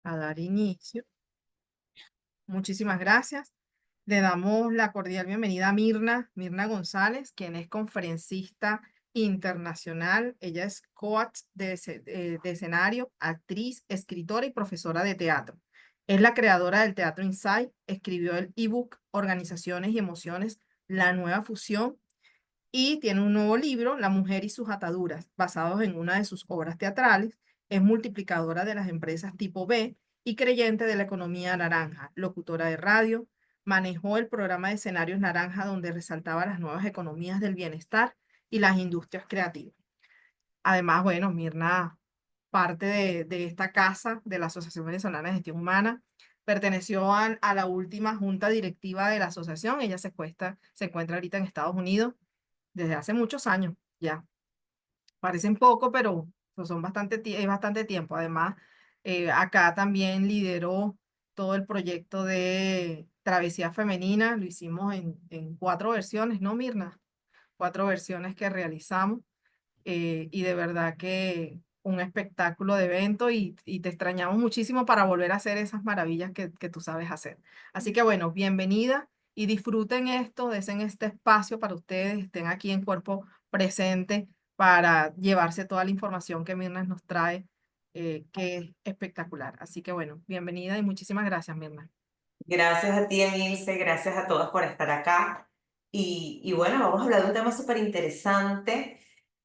a dar inicio. Muchísimas gracias. Le damos la cordial bienvenida a Mirna González, quien es conferencista internacional. Ella es coach de escenario, actriz, escritora y profesora de teatro. Es la creadora del Teatro Insight, escribió el ebook Organizaciones y Emociones, la nueva fusión, y tiene un nuevo libro, La mujer y sus ataduras, basados en una de sus obras teatrales. Es multiplicadora de las empresas tipo B y creyente de la economía naranja, locutora de radio. Manejó el programa de escenarios naranja donde resaltaba las nuevas economías del bienestar y las industrias creativas. Además, bueno, Mirna, parte de esta casa de la Asociación Venezolana de Gestión Humana, perteneció a la última junta directiva de la asociación. Ella se encuentra ahorita en Estados Unidos desde hace muchos años ya. Parecen poco, pero pues son es bastante tiempo. Además, acá también lideró todo el proyecto de Travesía Femenina. Lo hicimos en 4 versiones, ¿no, Mirna? 4 versiones que realizamos, y de verdad que un espectáculo de evento, y te extrañamos muchísimo para volver a hacer esas maravillas que tú sabes hacer. Así que bueno, bienvenida y disfruten esto, desen este espacio para ustedes, estén aquí en cuerpo presente para llevarse toda la información que Mirna nos trae, que es espectacular. Así que bueno, bienvenida y muchísimas gracias, Mirna. Gracias a ti, Emilce, gracias a todos por estar acá. Y bueno, vamos a hablar de un tema súper interesante.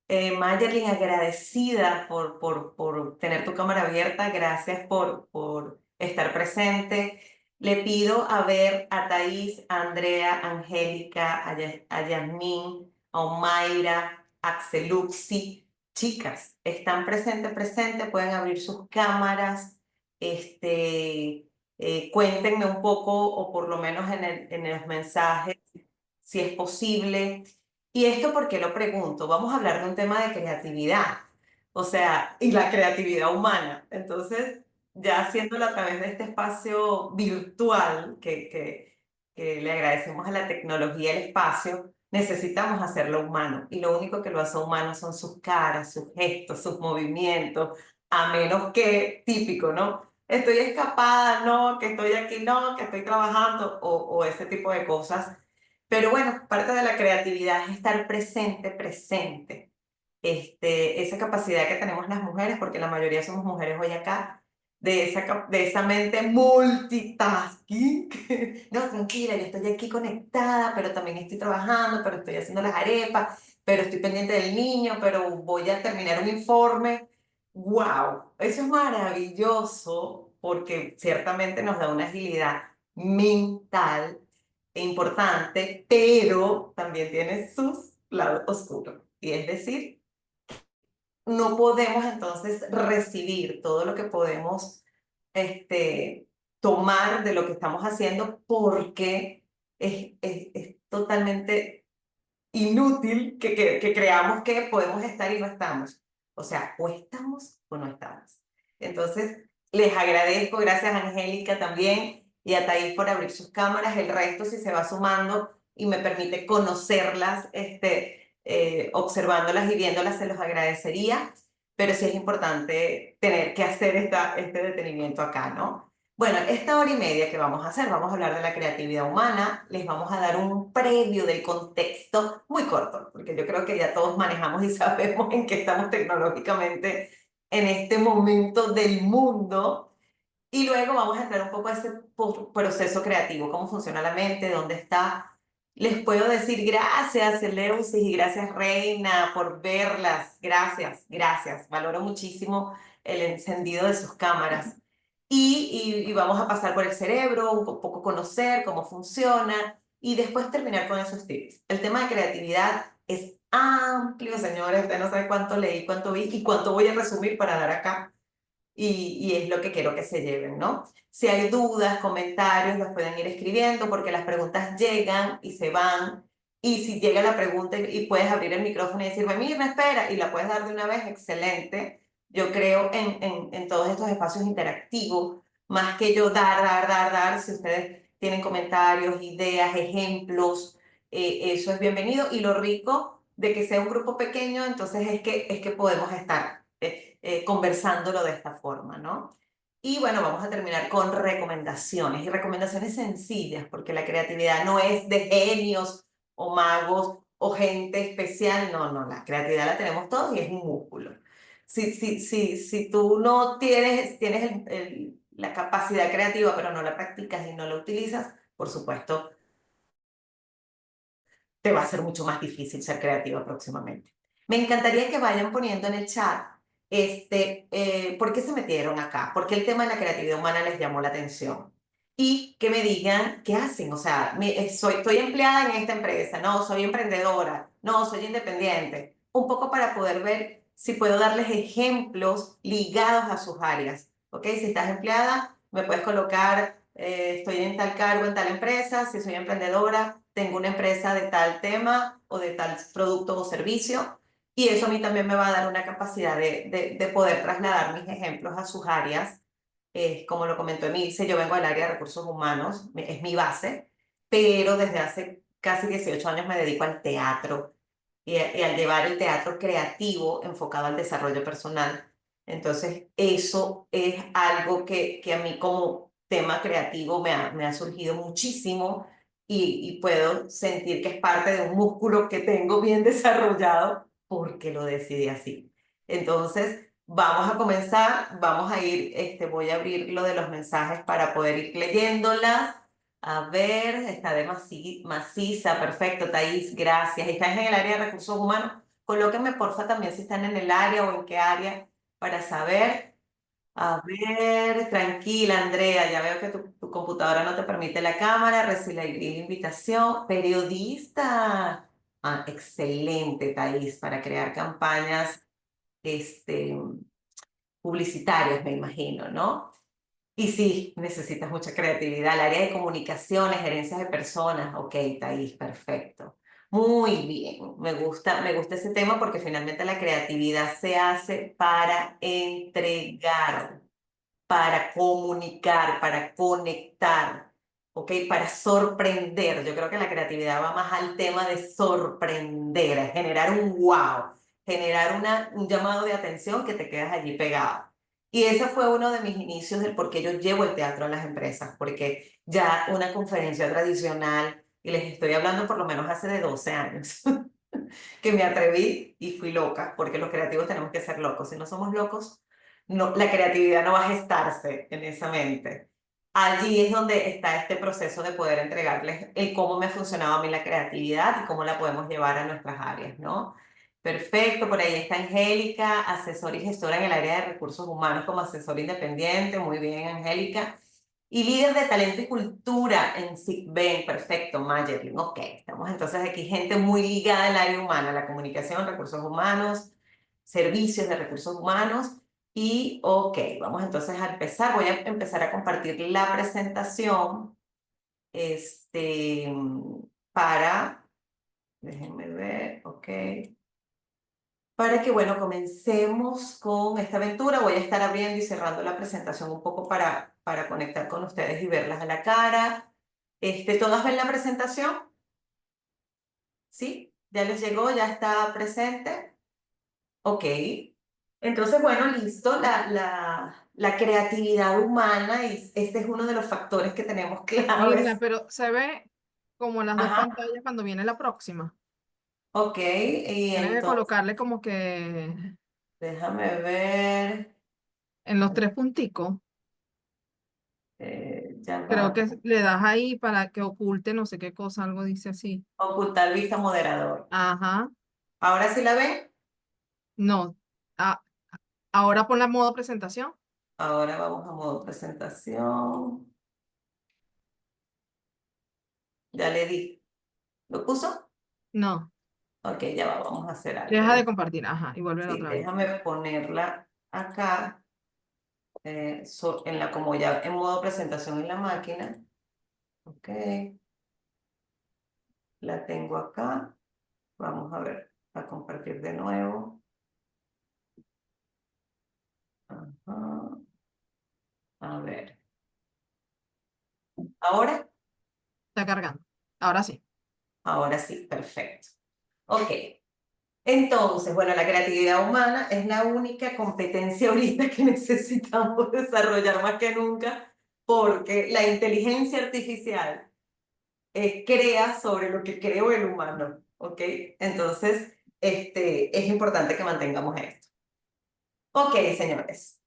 Mayerlin, agradecida por tener tu cámara abierta, gracias por estar presente. Le pido a ver a Thaís, a Andrea, a Angélica, a Yasmín, a Omaira, a Axeluxi. Chicas, están presentes, pueden abrir sus cámaras. Cuéntenme un poco, o por lo menos en los mensajes, si es posible. Y esto, ¿por qué lo pregunto? Vamos a hablar de un tema de creatividad, o sea, y la creatividad humana. Entonces, ya haciéndolo a través de este espacio virtual, que le agradecemos a la tecnología el espacio, necesitamos hacerlo humano. Y lo único que lo hace humano son sus caras, sus gestos, sus movimientos, a menos que típico, ¿no? Estoy escapada, no, que estoy aquí, no, que estoy trabajando, o ese tipo de cosas. Pero bueno, parte de la creatividad es estar presente. Esa capacidad que tenemos las mujeres, porque la mayoría somos mujeres hoy acá, de esa mente multitasking. No, tranquila, yo estoy aquí conectada, pero también estoy trabajando, pero estoy haciendo las arepas, pero estoy pendiente del niño, pero voy a terminar un informe. ¡Wow! Eso es maravilloso porque ciertamente nos da una agilidad mental importante, pero también tiene sus lados oscuros. Y es decir, no podemos entonces recibir todo lo que podemos tomar de lo que estamos haciendo porque es totalmente inútil que creamos que podemos estar y no estamos. O sea, o estamos o no estamos. Entonces, les agradezco, gracias a Angélica también y a Thaís por abrir sus cámaras. El resto, si se va sumando y me permite conocerlas, observándolas y viéndolas, se los agradecería. Pero sí es importante tener que hacer este detenimiento acá, ¿no? Bueno, esta hora y media que vamos a hacer, vamos a hablar de la creatividad humana, les vamos a dar un previo del contexto muy corto, porque yo creo que ya todos manejamos y sabemos en qué estamos tecnológicamente en este momento del mundo, y luego vamos a entrar un poco a ese proceso creativo, cómo funciona la mente, dónde está. Les puedo decir gracias, Eleusis, y gracias, Reina, por verlas. Gracias. Valoro muchísimo el encendido de sus cámaras. Y vamos a pasar por el cerebro, poco conocer cómo funciona y después terminar con esos tips. El tema de creatividad es amplio, señores. Usted no sabe cuánto leí, cuánto vi y cuánto voy a resumir para dar acá y es lo que quiero que se lleven, ¿no? Si hay dudas, comentarios, los pueden ir escribiendo porque las preguntas llegan y se van. Y si llega la pregunta y puedes abrir el micrófono y decirme, mira, espera, y la puedes dar de una vez, excelente. Yo creo en todos estos espacios interactivos, más que yo dar. Si ustedes tienen comentarios, ideas, ejemplos, eso es bienvenido. Y lo rico de que sea un grupo pequeño, entonces es que podemos estar conversándolo de esta forma, ¿no? Y bueno, vamos a terminar con recomendaciones y recomendaciones sencillas, porque la creatividad no es de genios o magos o gente especial. No, no, la creatividad la tenemos todos y es un músculo. Si tú no tienes la capacidad creativa, pero no la practicas y no la utilizas, por supuesto, te va a ser mucho más difícil ser creativa próximamente. Me encantaría que vayan poniendo en el chat ¿por qué se metieron acá? ¿Por qué el tema de la creatividad humana les llamó la atención? Y que me digan qué hacen. O sea, estoy empleada en esta empresa, no, soy emprendedora, no, soy independiente. Un poco para poder ver si puedo darles ejemplos ligados a sus áreas. ¿Ok? Si estás empleada, me puedes colocar, estoy en tal cargo en tal empresa. Si soy emprendedora, tengo una empresa de tal tema o de tal producto o servicio. Y eso a mí también me va a dar una capacidad de poder trasladar mis ejemplos a sus áreas. Como lo comentó Emilce, yo vengo del área de recursos humanos, es mi base, pero desde hace casi 18 años me dedico al teatro y al llevar el teatro creativo enfocado al desarrollo personal. Entonces, eso es algo que a mí como tema creativo me ha surgido muchísimo y puedo sentir que es parte de un músculo que tengo bien desarrollado porque lo decidí así. Entonces, vamos a comenzar, vamos a ir, voy a abrir lo de los mensajes para poder ir leyéndolas. A ver, está de maciza, perfecto, Thaís, gracias. ¿Estás en el área de recursos humanos? Colóquenme porfa también si están en el área o en qué área para saber. A ver, tranquila, Andrea, ya veo que tu computadora no te permite la cámara, recibí la invitación. Periodista. Ah, excelente, Thaís, para crear campañas este, publicitarias, me imagino, ¿no? Y sí, necesitas mucha creatividad. El área de comunicaciones, gerencias de personas. Ok, Thaís, perfecto. Muy bien. Me gusta ese tema porque finalmente la creatividad se hace para entregar, para comunicar, para conectar, ¿ok? Para sorprender. Yo creo que la creatividad va más al tema de sorprender, a generar un wow, generar un llamado de atención que te quedas allí pegado. Y ese fue uno de mis inicios del por qué yo llevo el teatro a las empresas, porque ya una conferencia tradicional, y les estoy hablando por lo menos hace de 12 años, que me atreví y fui loca, porque los creativos tenemos que ser locos. Si no somos locos, no, la creatividad no va a gestarse en esa mente. Allí es donde está este proceso de poder entregarles el cómo me ha funcionado a mí la creatividad y cómo la podemos llevar a nuestras áreas, ¿no? Perfecto, por ahí está Angélica, asesora y gestora en el área de recursos humanos como asesora independiente. Muy bien, Angélica. Y líder de talento y cultura en SICBEN, perfecto, Mayerlin. Ok, estamos entonces aquí, gente muy ligada al área humana, la comunicación, recursos humanos, servicios de recursos humanos. Y ok, vamos entonces a empezar. Voy a empezar a compartir la presentación este, para, déjenme ver, ok, para que, bueno, comencemos con esta aventura. Voy a estar abriendo y cerrando la presentación un poco para conectar con ustedes y verlas a la cara. ¿Todas ven la presentación? ¿Sí? ¿Ya les llegó? ¿Ya está presente? Ok. Entonces, bueno, listo. La creatividad humana, y este es uno de los factores que tenemos Mirna, claves. pero se ve como en las dos Ajá. pantallas cuando viene la próxima. Ok. Y Tienes que entonces, colocarle como que déjame ver. en los tres punticos. Ya Creo va. que le das ahí para que oculte no sé qué cosa, algo dice así. Ocultar vista moderador. Ajá, ¿Ahora sí la ven? no. Ah, ahora pon la modo presentación. Ahora vamos a modo presentación. Ya le di. ¿Lo puso? No, Ok, ya va, vamos a hacer algo. deja de compartir. Ajá, y vuelve Sí, otra vez. déjame ponerla acá, como ya en modo presentación en la máquina. Ok, la tengo acá. Vamos a ver, a compartir de nuevo. Ajá. A ver. Ahora, Está cargando. Ahora sí. ahora sí, perfecto. Ok. Entonces, bueno, la creatividad humana es la única competencia ahorita que necesitamos desarrollar más que nunca, porque la inteligencia artificial crea sobre lo que creó el humano, ¿ok? Entonces, es importante que mantengamos esto. Ok, señores.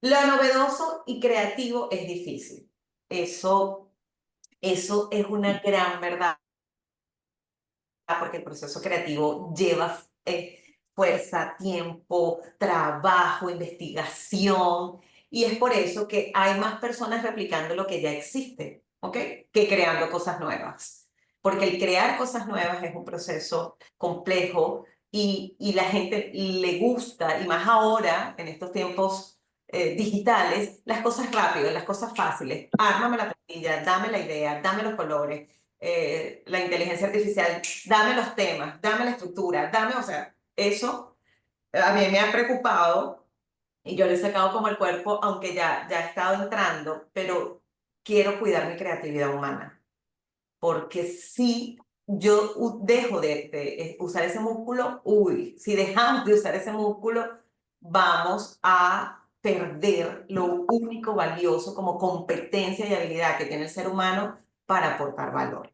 Lo novedoso y creativo es difícil. Eso, eso es una gran verdad, porque el proceso creativo lleva fuerza, tiempo, trabajo, investigación, y es por eso que hay más personas replicando lo que ya existe, ¿ok? Que creando cosas nuevas. Porque el crear cosas nuevas es un proceso complejo y la gente le gusta, y más ahora, en estos tiempos digitales, las cosas rápidas, las cosas fáciles. Ármame la plantilla, dame la idea, dame los colores, la inteligencia artificial, dame los temas, dame la estructura, dame, o sea, eso a mí me ha preocupado y yo le he sacado como el cuerpo, aunque ya he estado entrando, pero quiero cuidar mi creatividad humana, porque si yo dejo de usar ese músculo, uy, si dejamos de usar ese músculo, vamos a perder lo único valioso como competencia y habilidad que tiene el ser humano para aportar valor.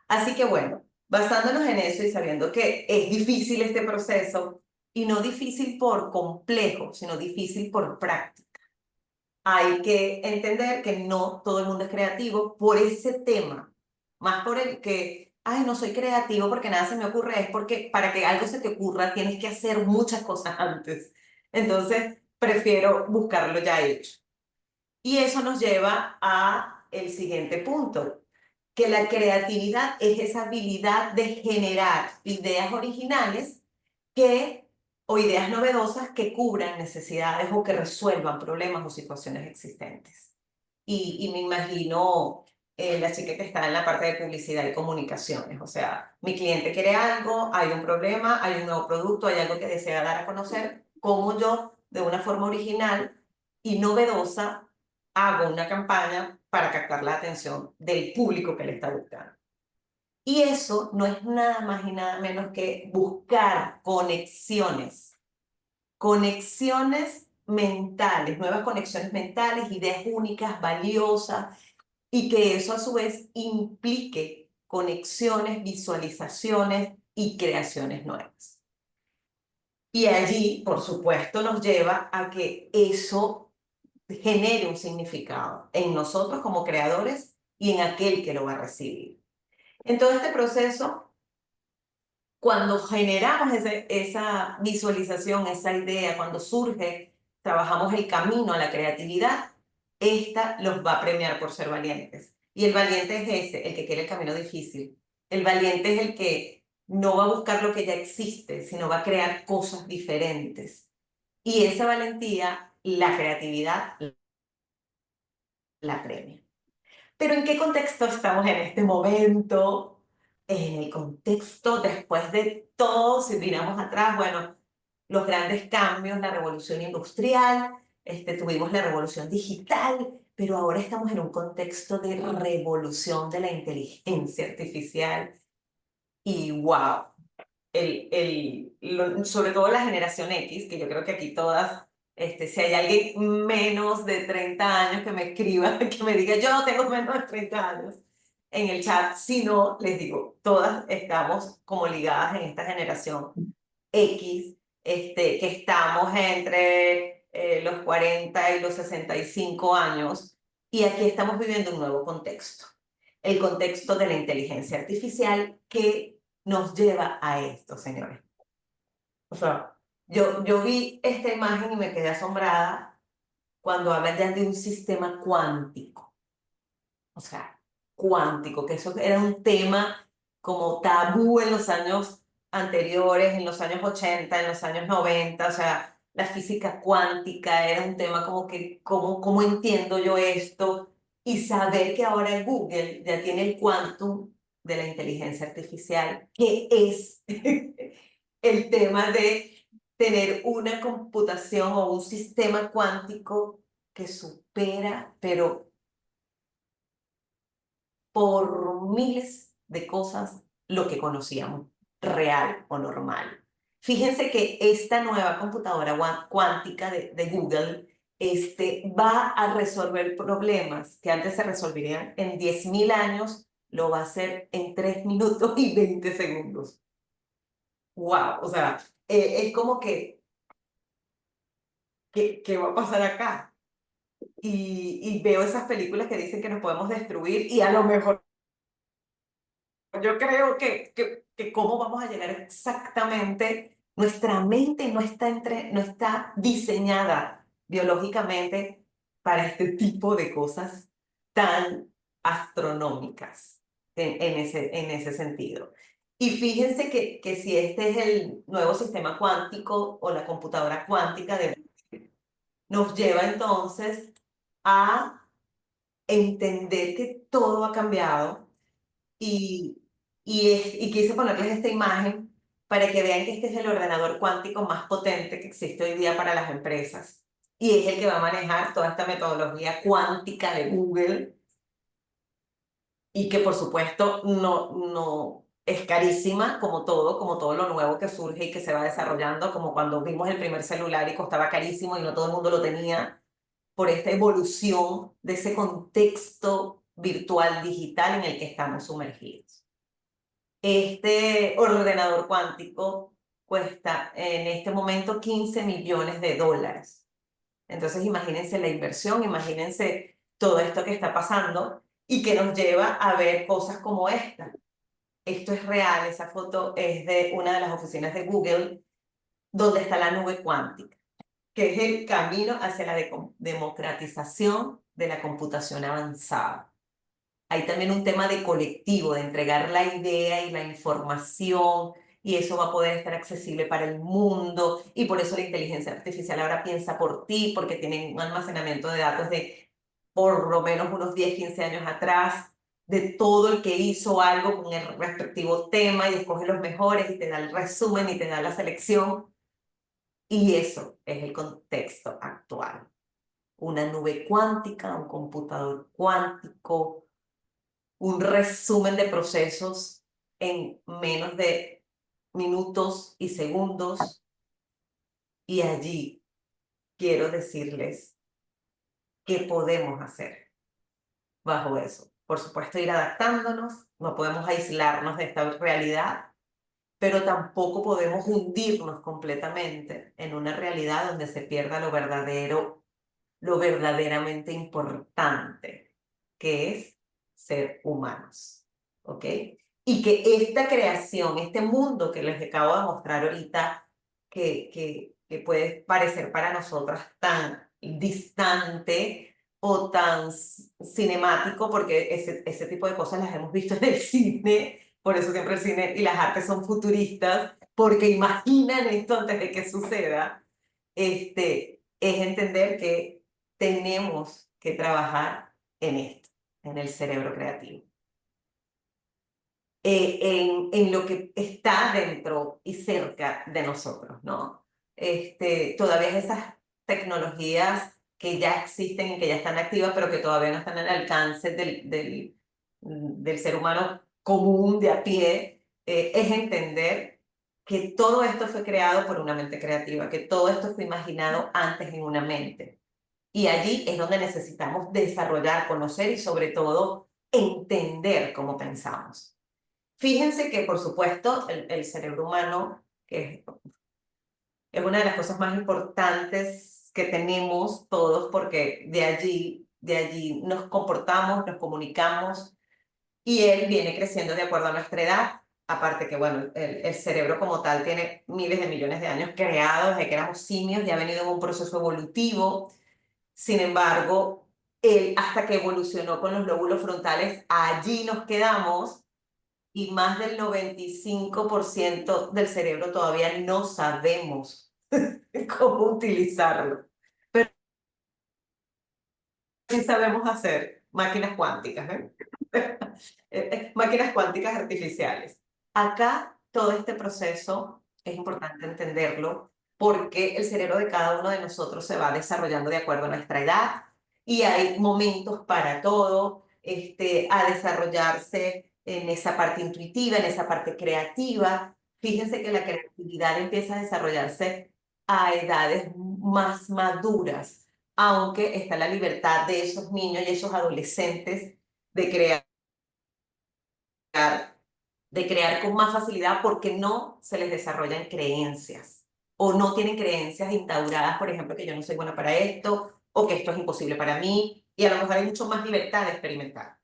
Así que bueno, basándonos en eso y sabiendo que es difícil este proceso, y no difícil por complejo, sino difícil por práctica. Hay que entender que no todo el mundo es creativo por ese tema, más por el que, ay, no soy creativo porque nada se me ocurre, es porque para que algo se te ocurra tienes que hacer muchas cosas antes. Entonces, prefiero buscarlo ya hecho. Y eso nos lleva a el siguiente punto, que la creatividad es esa habilidad de generar ideas originales que, o ideas novedosas que cubran necesidades o que resuelvan problemas o situaciones existentes. Y me imagino la chica que está en la parte de publicidad y comunicaciones, o sea, mi cliente quiere algo, hay un problema, hay un nuevo producto, hay algo que desea dar a conocer, cómo yo, de una forma original y novedosa, hago una campaña para captar la atención del público que le está buscando. Y eso no es nada más y nada menos que buscar conexiones, conexiones mentales, nuevas conexiones mentales, ideas únicas, valiosas, y que eso a su vez implique conexiones, visualizaciones y creaciones nuevas. Y allí, por supuesto, nos lleva a que eso genere un significado en nosotros como creadores y en aquel que lo va a recibir. En todo este proceso, cuando generamos esa visualización, esa idea, cuando surge, trabajamos el camino a la creatividad, esta los va a premiar por ser valientes. Y el valiente es ese, el que quiere el camino difícil. El valiente es el que no va a buscar lo que ya existe, sino va a crear cosas diferentes. Y esa valentía, la creatividad, la premia. Pero ¿en qué contexto estamos en este momento? En el contexto después de todo, si miramos atrás, bueno, los grandes cambios, la revolución industrial, tuvimos la revolución digital, pero ahora estamos en un contexto de revolución de la inteligencia artificial y wow, sobre todo la generación X, que yo creo que aquí todas, si hay alguien menos de 30 años que me escriba, que me diga, yo tengo menos de 30 años en el chat, si no, les digo, todas estamos como ligadas en esta generación X, que estamos entre los 40 y los 65 años, y aquí estamos viviendo un nuevo contexto, el contexto de la inteligencia artificial que nos lleva a esto, señores. O sea, yo vi esta imagen y me quedé asombrada cuando hablan ya de un sistema cuántico. O sea, cuántico, que eso era un tema como tabú en los años anteriores, en los años 80, en los años 90, o sea, la física cuántica era un tema como que, ¿cómo entiendo yo esto? Y saber que ahora Google ya tiene el quantum de la inteligencia artificial, que es el tema de tener una computación o un sistema cuántico que supera, pero por miles de cosas lo que conocíamos, real o normal. Fíjense que esta nueva computadora cuántica de Google va a resolver problemas que antes se resolverían en 10.000 años, lo va a hacer en 3 minutos y 20 segundos. ¡Wow! O sea, es como que, ¿qué va a pasar acá? Y veo esas películas que dicen que nos podemos destruir y a lo mejor yo creo que cómo vamos a llegar exactamente, nuestra mente no está diseñada biológicamente para este tipo de cosas tan astronómicas en ese sentido. Y fíjense que si este es el nuevo sistema cuántico o la computadora cuántica, nos lleva entonces a entender que todo ha cambiado y, y quise ponerles esta imagen para que vean que este es el ordenador cuántico más potente que existe hoy día para las empresas. Y es el que va a manejar toda esta metodología cuántica de Google y que por supuesto no es carísima como todo lo nuevo que surge y que se va desarrollando, como cuando vimos el primer celular y costaba carísimo y no todo el mundo lo tenía por esta evolución de ese contexto virtual digital en el que estamos sumergidos. Este ordenador cuántico cuesta en este momento 15 millones de dólares. Entonces imagínense la inversión, imagínense todo esto que está pasando y que nos lleva a ver cosas como esta. Esto es real, esa foto es de una de las oficinas de Google, donde está la nube cuántica, que es el camino hacia la democratización de la computación avanzada. Hay también un tema de colectivo, de entregar la idea y la información, y eso va a poder estar accesible para el mundo, y por eso la inteligencia artificial ahora piensa por ti, porque tienen un almacenamiento de datos de por lo menos unos 10 15 años atrás, de todo el que hizo algo con el respectivo tema, y escoge los mejores, y te da el resumen, y te da la selección, y eso es el contexto actual. Una nube cuántica, un computador cuántico, un resumen de procesos en menos de minutos y segundos. Y allí quiero decirles qué podemos hacer bajo eso. Por supuesto, ir adaptándonos, no podemos aislarnos de esta realidad, pero tampoco podemos hundirnos completamente en una realidad donde se pierda lo verdadero, lo verdaderamente importante, que es ser humanos. ¿Ok? Y que esta creación, este mundo que les acabo de mostrar ahorita, que puede parecer para nosotras tan distante o tan cinemático, porque ese tipo de cosas las hemos visto en el cine, por eso siempre el cine y las artes son futuristas, porque imaginan esto antes de que suceda, es entender que tenemos que trabajar en esto, en el cerebro creativo, en lo que está dentro y cerca de nosotros, ¿no? Todavía esas tecnologías que ya existen y que ya están activas, pero que todavía no están al alcance del ser humano común de a pie, es entender que todo esto fue creado por una mente creativa, que todo esto fue imaginado antes en una mente. Y allí es donde necesitamos desarrollar, conocer y sobre todo entender cómo pensamos. Fíjense que, por supuesto, el cerebro humano, que es una de las cosas más importantes que tenemos todos, porque de allí nos comportamos, nos comunicamos, y él viene creciendo de acuerdo a nuestra edad. Aparte que, bueno, el cerebro como tal tiene miles de millones de años creado desde que éramos simios, ya ha venido en un proceso evolutivo. Sin embargo, él, hasta que evolucionó con los lóbulos frontales, allí nos quedamos y más del 95% del cerebro todavía no sabemos cómo utilizarlo. Pero sí sabemos hacer máquinas cuánticas, ¿eh? Máquinas cuánticas artificiales. Acá todo este proceso es importante entenderlo porque el cerebro de cada uno de nosotros se va desarrollando de acuerdo a nuestra edad y hay momentos para todo, a desarrollarse en esa parte intuitiva, en esa parte creativa. Fíjense que la creatividad empieza a desarrollarse a edades más maduras, aunque está la libertad de esos niños y esos adolescentes de crear, de crear con más facilidad porque no se les desarrollan creencias o no tienen creencias instauradas, por ejemplo, que yo no soy buena para esto o que esto es imposible para mí y a lo mejor hay mucho más libertad de experimentar.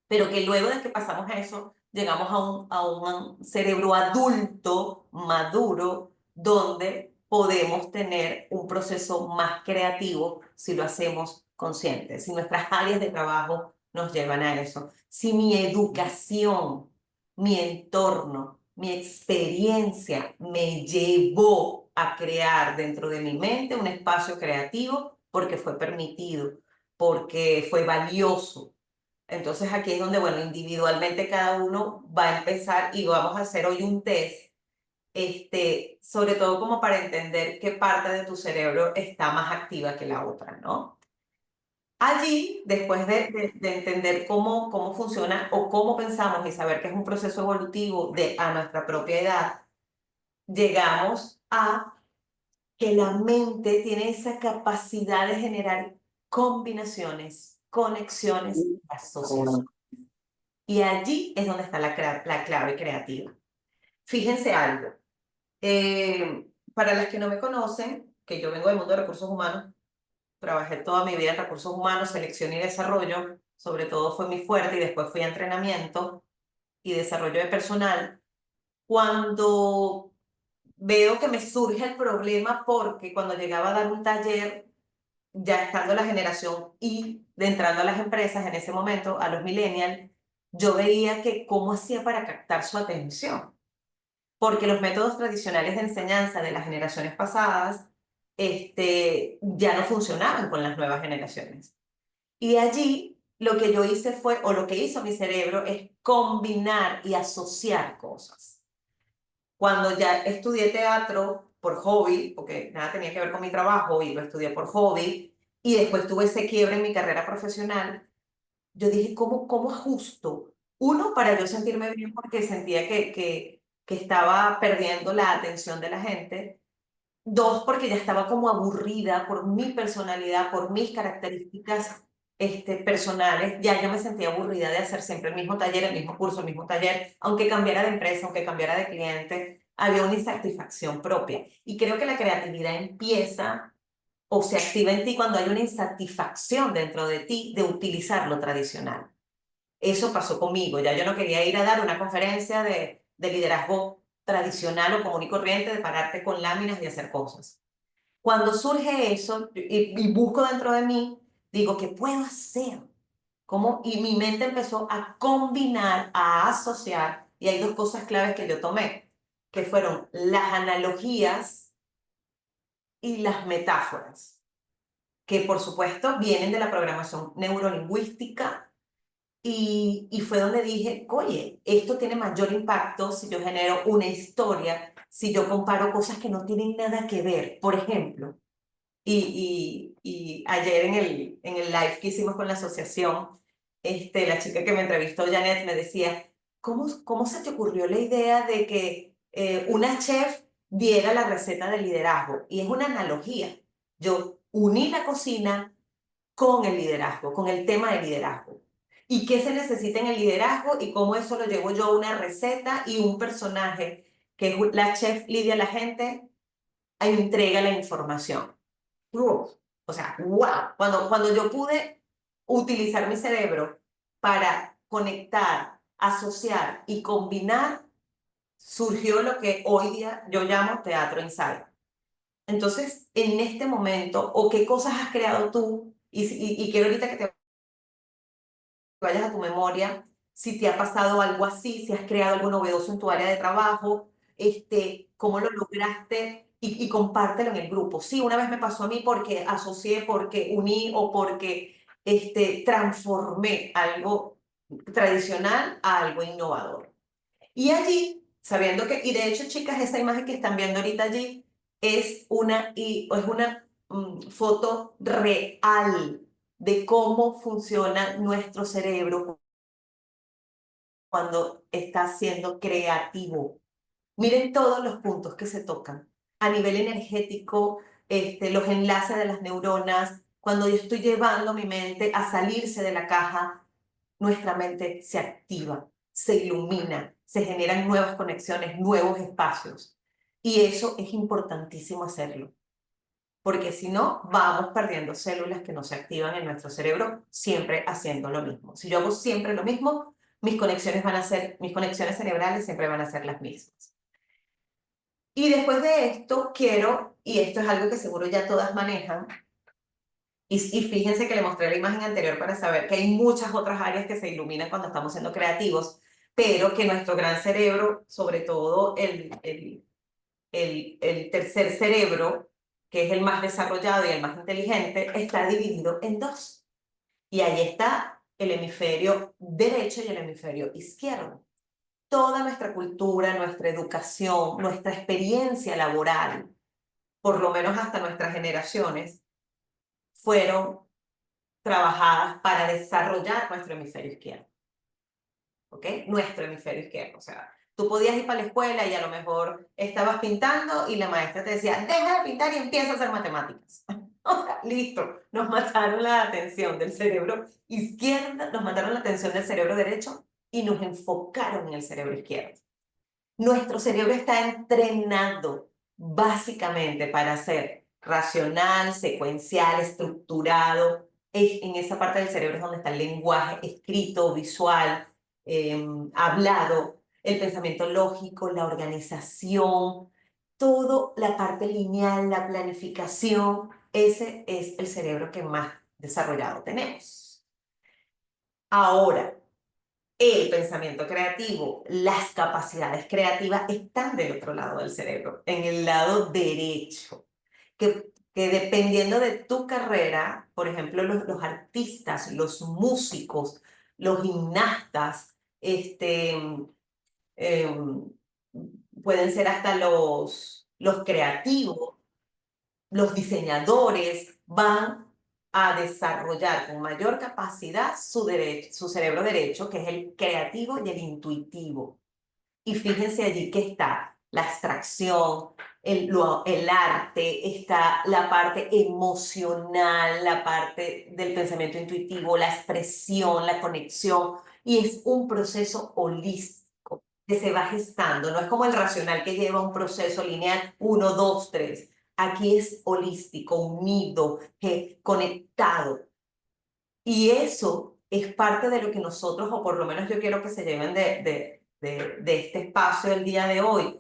Pero que luego de que pasamos a eso, llegamos a un cerebro adulto, maduro, donde podemos tener un proceso más creativo si lo hacemos consciente, si nuestras áreas de trabajo nos llevan a eso, si mi educación, mi entorno, mi experiencia me llevó a crear dentro de mi mente un espacio creativo porque fue permitido, porque fue valioso. Entonces aquí es donde, bueno, individualmente cada uno va a empezar y vamos a hacer hoy un test, sobre todo como para entender qué parte de tu cerebro está más activa que la otra, ¿no? Allí, después de entender cómo funciona o cómo pensamos y saber que es un proceso evolutivo a nuestra propia edad, llegamos a que la mente tiene esa capacidad de generar combinaciones, conexiones y asociaciones. Y allí es donde está la clave creativa. Fíjense algo. Para las que no me conocen, que yo vengo del mundo de recursos humanos, trabajé toda mi vida en recursos humanos, selección y desarrollo, sobre todo fue mi fuerte, y después fui a entrenamiento y desarrollo de personal. Cuando veo que me surge el problema, porque cuando llegaba a dar un taller, ya estando la generación y de entrando a las empresas en ese momento, a los millennials, yo veía que cómo hacía para captar su atención, porque los métodos tradicionales de enseñanza de las generaciones pasadas, ya no funcionaban con las nuevas generaciones. Y allí lo que yo hice fue, o lo que hizo mi cerebro, es combinar y asociar cosas. Cuando ya estudié teatro por hobby, porque nada tenía que ver con mi trabajo y lo estudié por hobby, y después tuve ese quiebre en mi carrera profesional, yo dije, ¿cómo ajusto? Uno, para yo sentirme bien porque sentía que estaba perdiendo la atención de la gente. Dos, porque ya estaba como aburrida por mi personalidad, por mis características personales. Ya yo me sentía aburrida de hacer siempre el mismo taller, el mismo curso, el mismo taller, aunque cambiara de empresa, aunque cambiara de cliente, había una insatisfacción propia. Y creo que la creatividad empieza o se activa en ti cuando hay una insatisfacción dentro de ti de utilizar lo tradicional. Eso pasó conmigo, ya yo no quería ir a dar una conferencia de liderazgo tradicional o común y corriente, de pararte con láminas y hacer cosas. Cuando surge eso y busco dentro de mí, digo, ¿qué puedo hacer? ¿Cómo? Y mi mente empezó a combinar, a asociar, y hay dos cosas claves que yo tomé, que fueron las analogías y las metáforas, que por supuesto vienen de la programación neurolingüística. Y fue donde dije, oye, esto tiene mayor impacto si yo genero una historia, si yo comparo cosas que no tienen nada que ver. Por ejemplo, y ayer en el live que hicimos con la asociación, la chica que me entrevistó, Janet, me decía, ¿cómo se te ocurrió la idea de que una chef diera la receta del liderazgo? Y es una analogía. Yo uní la cocina con el liderazgo, con el tema del liderazgo. ¿Y qué se necesita en el liderazgo y cómo eso lo llevo yo a una receta y un personaje que es la chef Lidia la gente entrega la información? O sea, wow. Cuando yo pude utilizar mi cerebro para conectar, asociar y combinar, surgió lo que hoy día yo llamo teatro ensayo. Entonces, en este momento, o qué cosas has creado tú, y quiero ahorita que te vayas a tu memoria, si te ha pasado algo así, si has creado algo novedoso en tu área de trabajo, cómo lo lograste y compártelo en el grupo. Sí, una vez me pasó a mí porque asocié, porque uní o porque transformé algo tradicional a algo innovador. Y allí, sabiendo que, y de hecho, chicas, esa imagen que están viendo ahorita allí es una foto real de cómo funciona nuestro cerebro cuando está siendo creativo. Miren todos los puntos que se tocan a nivel energético, los enlaces de las neuronas. Cuando yo estoy llevando mi mente a salirse de la caja, nuestra mente se activa, se ilumina, se generan nuevas conexiones, nuevos espacios. Y eso es importantísimo hacerlo, porque si no, vamos perdiendo células que no se activan en nuestro cerebro, siempre haciendo lo mismo. Si yo hago siempre lo mismo, mis conexiones cerebrales siempre van a ser las mismas. Y después de esto, quiero, y esto es algo que seguro ya todas manejan, y fíjense que le mostré la imagen anterior para saber que hay muchas otras áreas que se iluminan cuando estamos siendo creativos, pero que nuestro gran cerebro, sobre todo el tercer cerebro, que es el más desarrollado y el más inteligente, está dividido en dos. Y ahí está el hemisferio derecho y el hemisferio izquierdo. Toda nuestra cultura, nuestra educación, nuestra experiencia laboral, por lo menos hasta nuestras generaciones, fueron trabajadas para desarrollar nuestro hemisferio izquierdo. ¿Ok? Nuestro hemisferio izquierdo. O sea, tú podías ir para la escuela y a lo mejor estabas pintando y la maestra te decía, deja de pintar y empieza a hacer matemáticas. O sea, listo, nos mataron la atención del cerebro izquierdo, nos mataron la atención del cerebro derecho y nos enfocaron en el cerebro izquierdo. Nuestro cerebro está entrenado básicamente para ser racional, secuencial, estructurado. En esa parte del cerebro es donde está el lenguaje escrito, visual, hablado, el pensamiento lógico, la organización, toda la parte lineal, la planificación. Ese es el cerebro que más desarrollado tenemos. Ahora, el pensamiento creativo, las capacidades creativas están del otro lado del cerebro, en el lado derecho, que dependiendo de tu carrera, por ejemplo, los artistas, los músicos, los gimnastas, em, pueden ser hasta los creativos, los diseñadores van a desarrollar con mayor capacidad su cerebro derecho, que es el creativo y el intuitivo. Y fíjense allí que está la abstracción, el arte, está la parte emocional, la parte del pensamiento intuitivo, la expresión, la conexión, y es un proceso holístico que se va gestando, no es como el racional que lleva un proceso lineal, uno, dos, tres. Aquí es holístico, unido, conectado. Y eso es parte de lo que nosotros, o por lo menos yo quiero que se lleven de este espacio el día de hoy.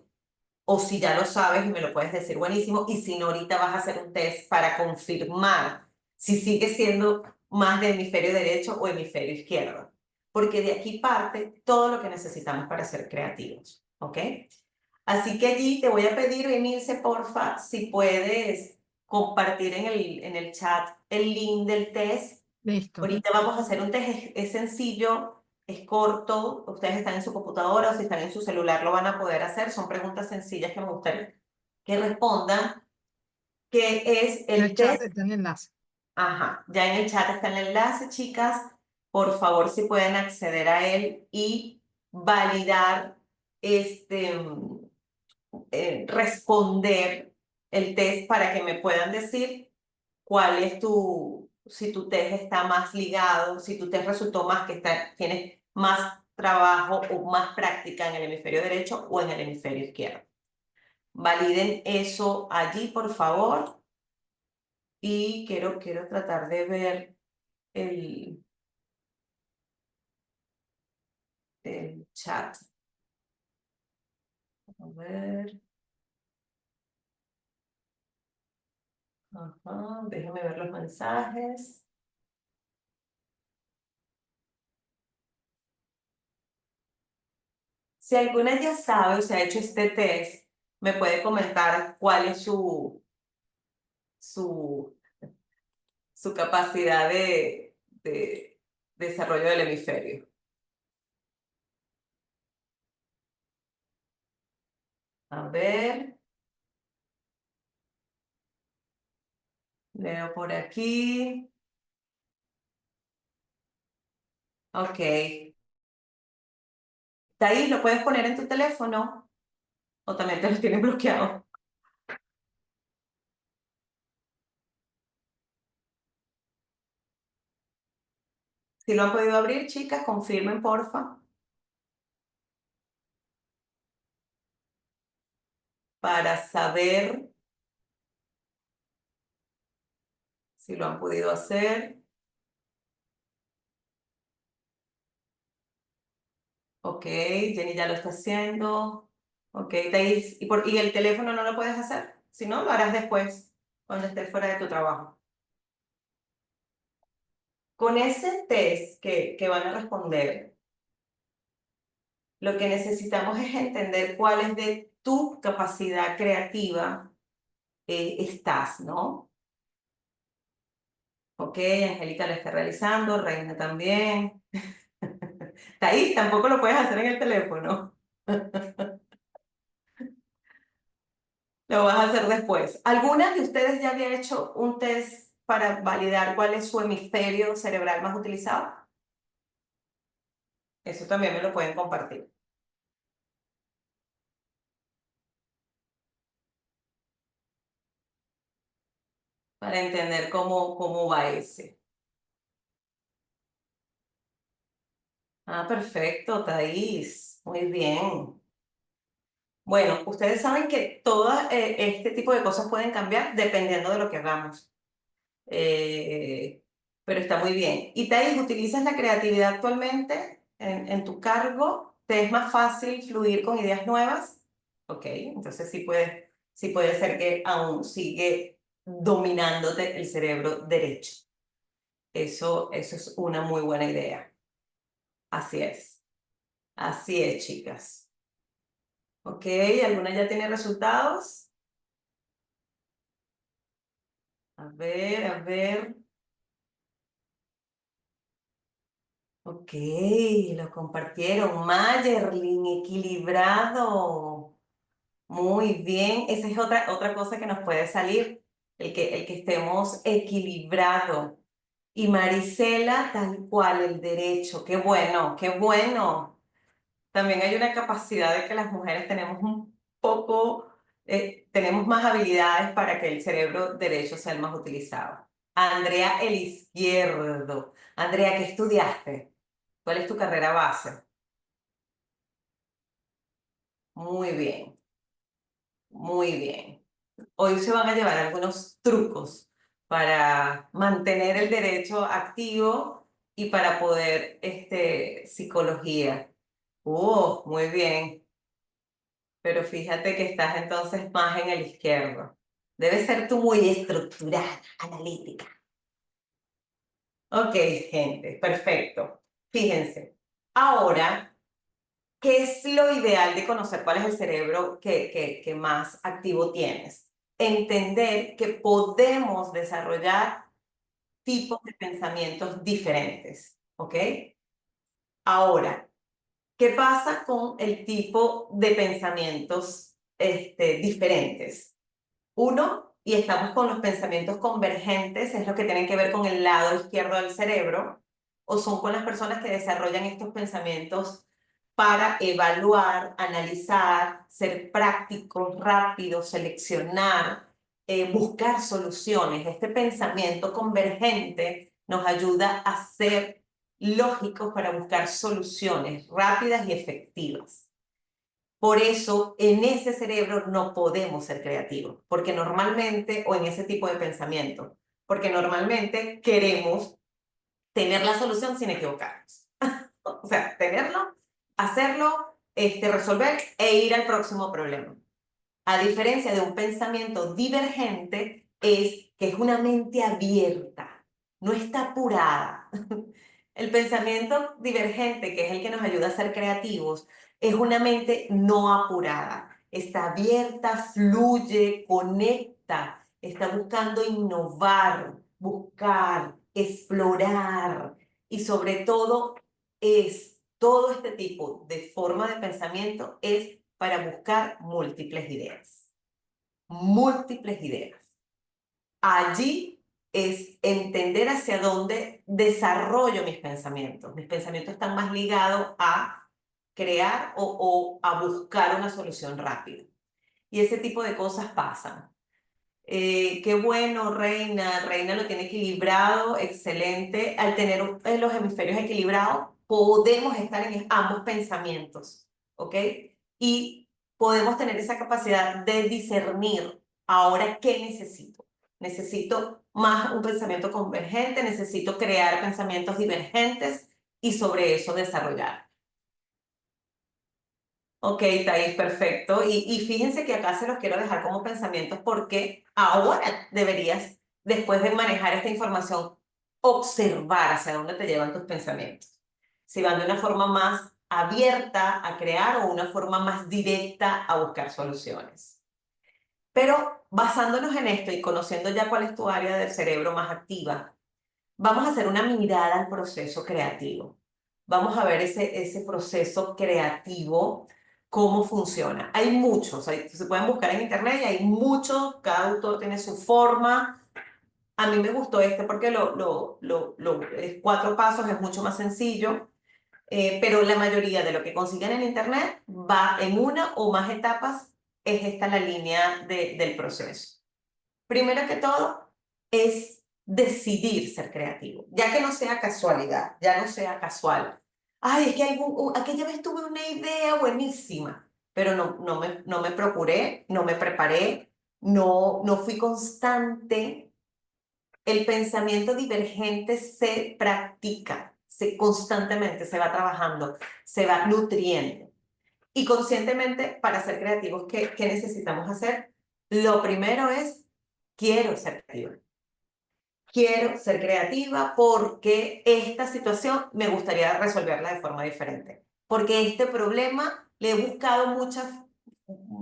O si ya lo sabes y me lo puedes decir, buenísimo. Y si no, ahorita vas a hacer un test para confirmar si sigue siendo más de hemisferio derecho o hemisferio izquierdo. Porque de aquí parte todo lo que necesitamos para ser creativos. ¿Ok? Así que allí te voy a pedir, Emilce, porfa, si puedes compartir en el chat el link del test. Listo. Ahorita vamos a hacer un test, es sencillo, es corto, ustedes están en su computadora o si están en su celular lo van a poder hacer, son preguntas sencillas que me gustaría que respondan, que es En el el chat test. está el enlace. Ajá, ya en el chat está el enlace, chicas, por favor si pueden acceder a él y validar, responder el test para que me puedan decir cuál es si tu test está más ligado, si tu test resultó más tienes más trabajo o más práctica en el hemisferio derecho o en el hemisferio izquierdo. Validen eso allí, por favor. Y quiero tratar de ver el, el chat. A ver. Ajá, déjame ver los mensajes. Si alguna ya sabe o se ha hecho este test, me puede comentar cuál es su, su capacidad de desarrollo del hemisferio. A ver, leo por aquí. Ok. Thais, ¿lo puedes poner en tu teléfono? ¿O también te los tienen bloqueados? Si lo han podido abrir, chicas, confirmen, porfa, para saber si lo han podido hacer. Ok, Jenny ya lo está haciendo. Ok, Thais, ¿y el teléfono no lo puedes hacer? Si no, lo harás después, cuando estés fuera de tu trabajo. Con ese test que van a responder, lo que necesitamos es entender cuál es de tu capacidad creativa estás, ¿no? Ok, Angélica lo está realizando, Reina también. Thais, tampoco lo puedes hacer en el teléfono. Lo vas a hacer después. ¿Algunas de ustedes ya habían hecho un test para validar cuál es su hemisferio cerebral más utilizado? Eso también me lo pueden compartir para entender cómo va ese. Ah, perfecto, Thais. Muy bien. Bueno, ustedes saben que todo este tipo de cosas pueden cambiar dependiendo de lo que hagamos. Eh, pero está muy bien. Y Thais, ¿utilizas la creatividad actualmente en tu cargo? ¿Te es más fácil fluir con ideas nuevas? Ok, entonces sí puede ser que aún sigue dominándote el cerebro derecho. Eso es una muy buena idea. Así es. Así es, chicas. Ok, ¿alguna ya tiene resultados? A ver, a ver. Ok, lo compartieron. Mayerlin, equilibrado. Muy bien. Esa es otra cosa que nos puede salir, el que estemos equilibrado. Y Marisela, tal cual, el derecho. Qué bueno, qué bueno. También hay una capacidad de que las mujeres tenemos un poco, tenemos más habilidades para que el cerebro derecho sea el más utilizado. Andrea, el izquierdo. Andrea, ¿qué estudiaste? ¿Cuál es tu carrera base? Muy bien, muy bien. Hoy se van a llevar algunos trucos para mantener el derecho activo y para poder, psicología. Muy bien. Pero fíjate que estás entonces más en el izquierdo. Debe ser tú muy estructurada, analítica. Ok, gente, perfecto. Fíjense. Ahora, ¿qué es lo ideal de conocer cuál es el cerebro que más activo tienes? Entender que podemos desarrollar tipos de pensamientos diferentes, ¿ok? Ahora, ¿qué pasa con el tipo de pensamientos diferentes? Uno, y estamos con los pensamientos convergentes, es lo que tienen que ver con el lado izquierdo del cerebro, o son con las personas que desarrollan estos pensamientos para evaluar, analizar, ser prácticos, rápidos, seleccionar, buscar soluciones. Este pensamiento convergente nos ayuda a ser lógicos para buscar soluciones rápidas y efectivas. Por eso, en ese cerebro no podemos ser creativos, porque normalmente, o en ese tipo de pensamiento, porque normalmente queremos tener la solución sin equivocarnos. O sea, tenerlo, hacerlo, resolver e ir al próximo problema. A diferencia de un pensamiento divergente, es que es una mente abierta, no está apurada. El pensamiento divergente, que es el que nos ayuda a ser creativos, es una mente no apurada, está abierta, fluye, conecta, está buscando innovar, buscar, explorar y sobre todo todo este tipo de forma de pensamiento es para buscar múltiples ideas. Múltiples ideas. Allí es entender hacia dónde desarrollo mis pensamientos. Mis pensamientos están más ligados a crear o a buscar una solución rápida. y ese tipo de cosas pasan. Qué bueno, Reina. Reina lo tiene equilibrado, excelente. Al tener los hemisferios equilibrados, podemos estar en ambos pensamientos, ¿ok? Y podemos tener esa capacidad de discernir ahora qué necesito. Necesito más un pensamiento convergente, necesito crear pensamientos divergentes y sobre eso desarrollar. Ok, Thais, perfecto. Y fíjense que acá se los quiero dejar como pensamientos porque ahora deberías, después de manejar esta información, observar hacia dónde te llevan tus pensamientos. Si van de una forma más abierta a crear o una forma más directa a buscar soluciones. Pero basándonos en esto y conociendo ya cuál es tu área del cerebro más activa, vamos a hacer una mirada al proceso creativo. Vamos a ver ese proceso creativo, cómo funciona. Hay muchos, se pueden buscar en internet y hay muchos, cada autor tiene su forma. A mí me gustó este porque es 4 pasos, es mucho más sencillo, pero la mayoría de lo que consiguen en internet va en una o más etapas, es esta la línea del proceso. Primero que todo, es decidir ser creativo, ya que no sea casualidad, ya no sea casual. Ay, es que aquella vez tuve una idea buenísima, pero no me procuré, no me preparé, no fui constante. El pensamiento divergente se practica, constantemente se va trabajando, se va nutriendo. Y conscientemente, para ser creativos, ¿qué necesitamos hacer? Lo primero es, quiero ser creativa. Quiero ser creativa porque esta situación me gustaría resolverla de forma diferente. Porque este problema le he buscado muchas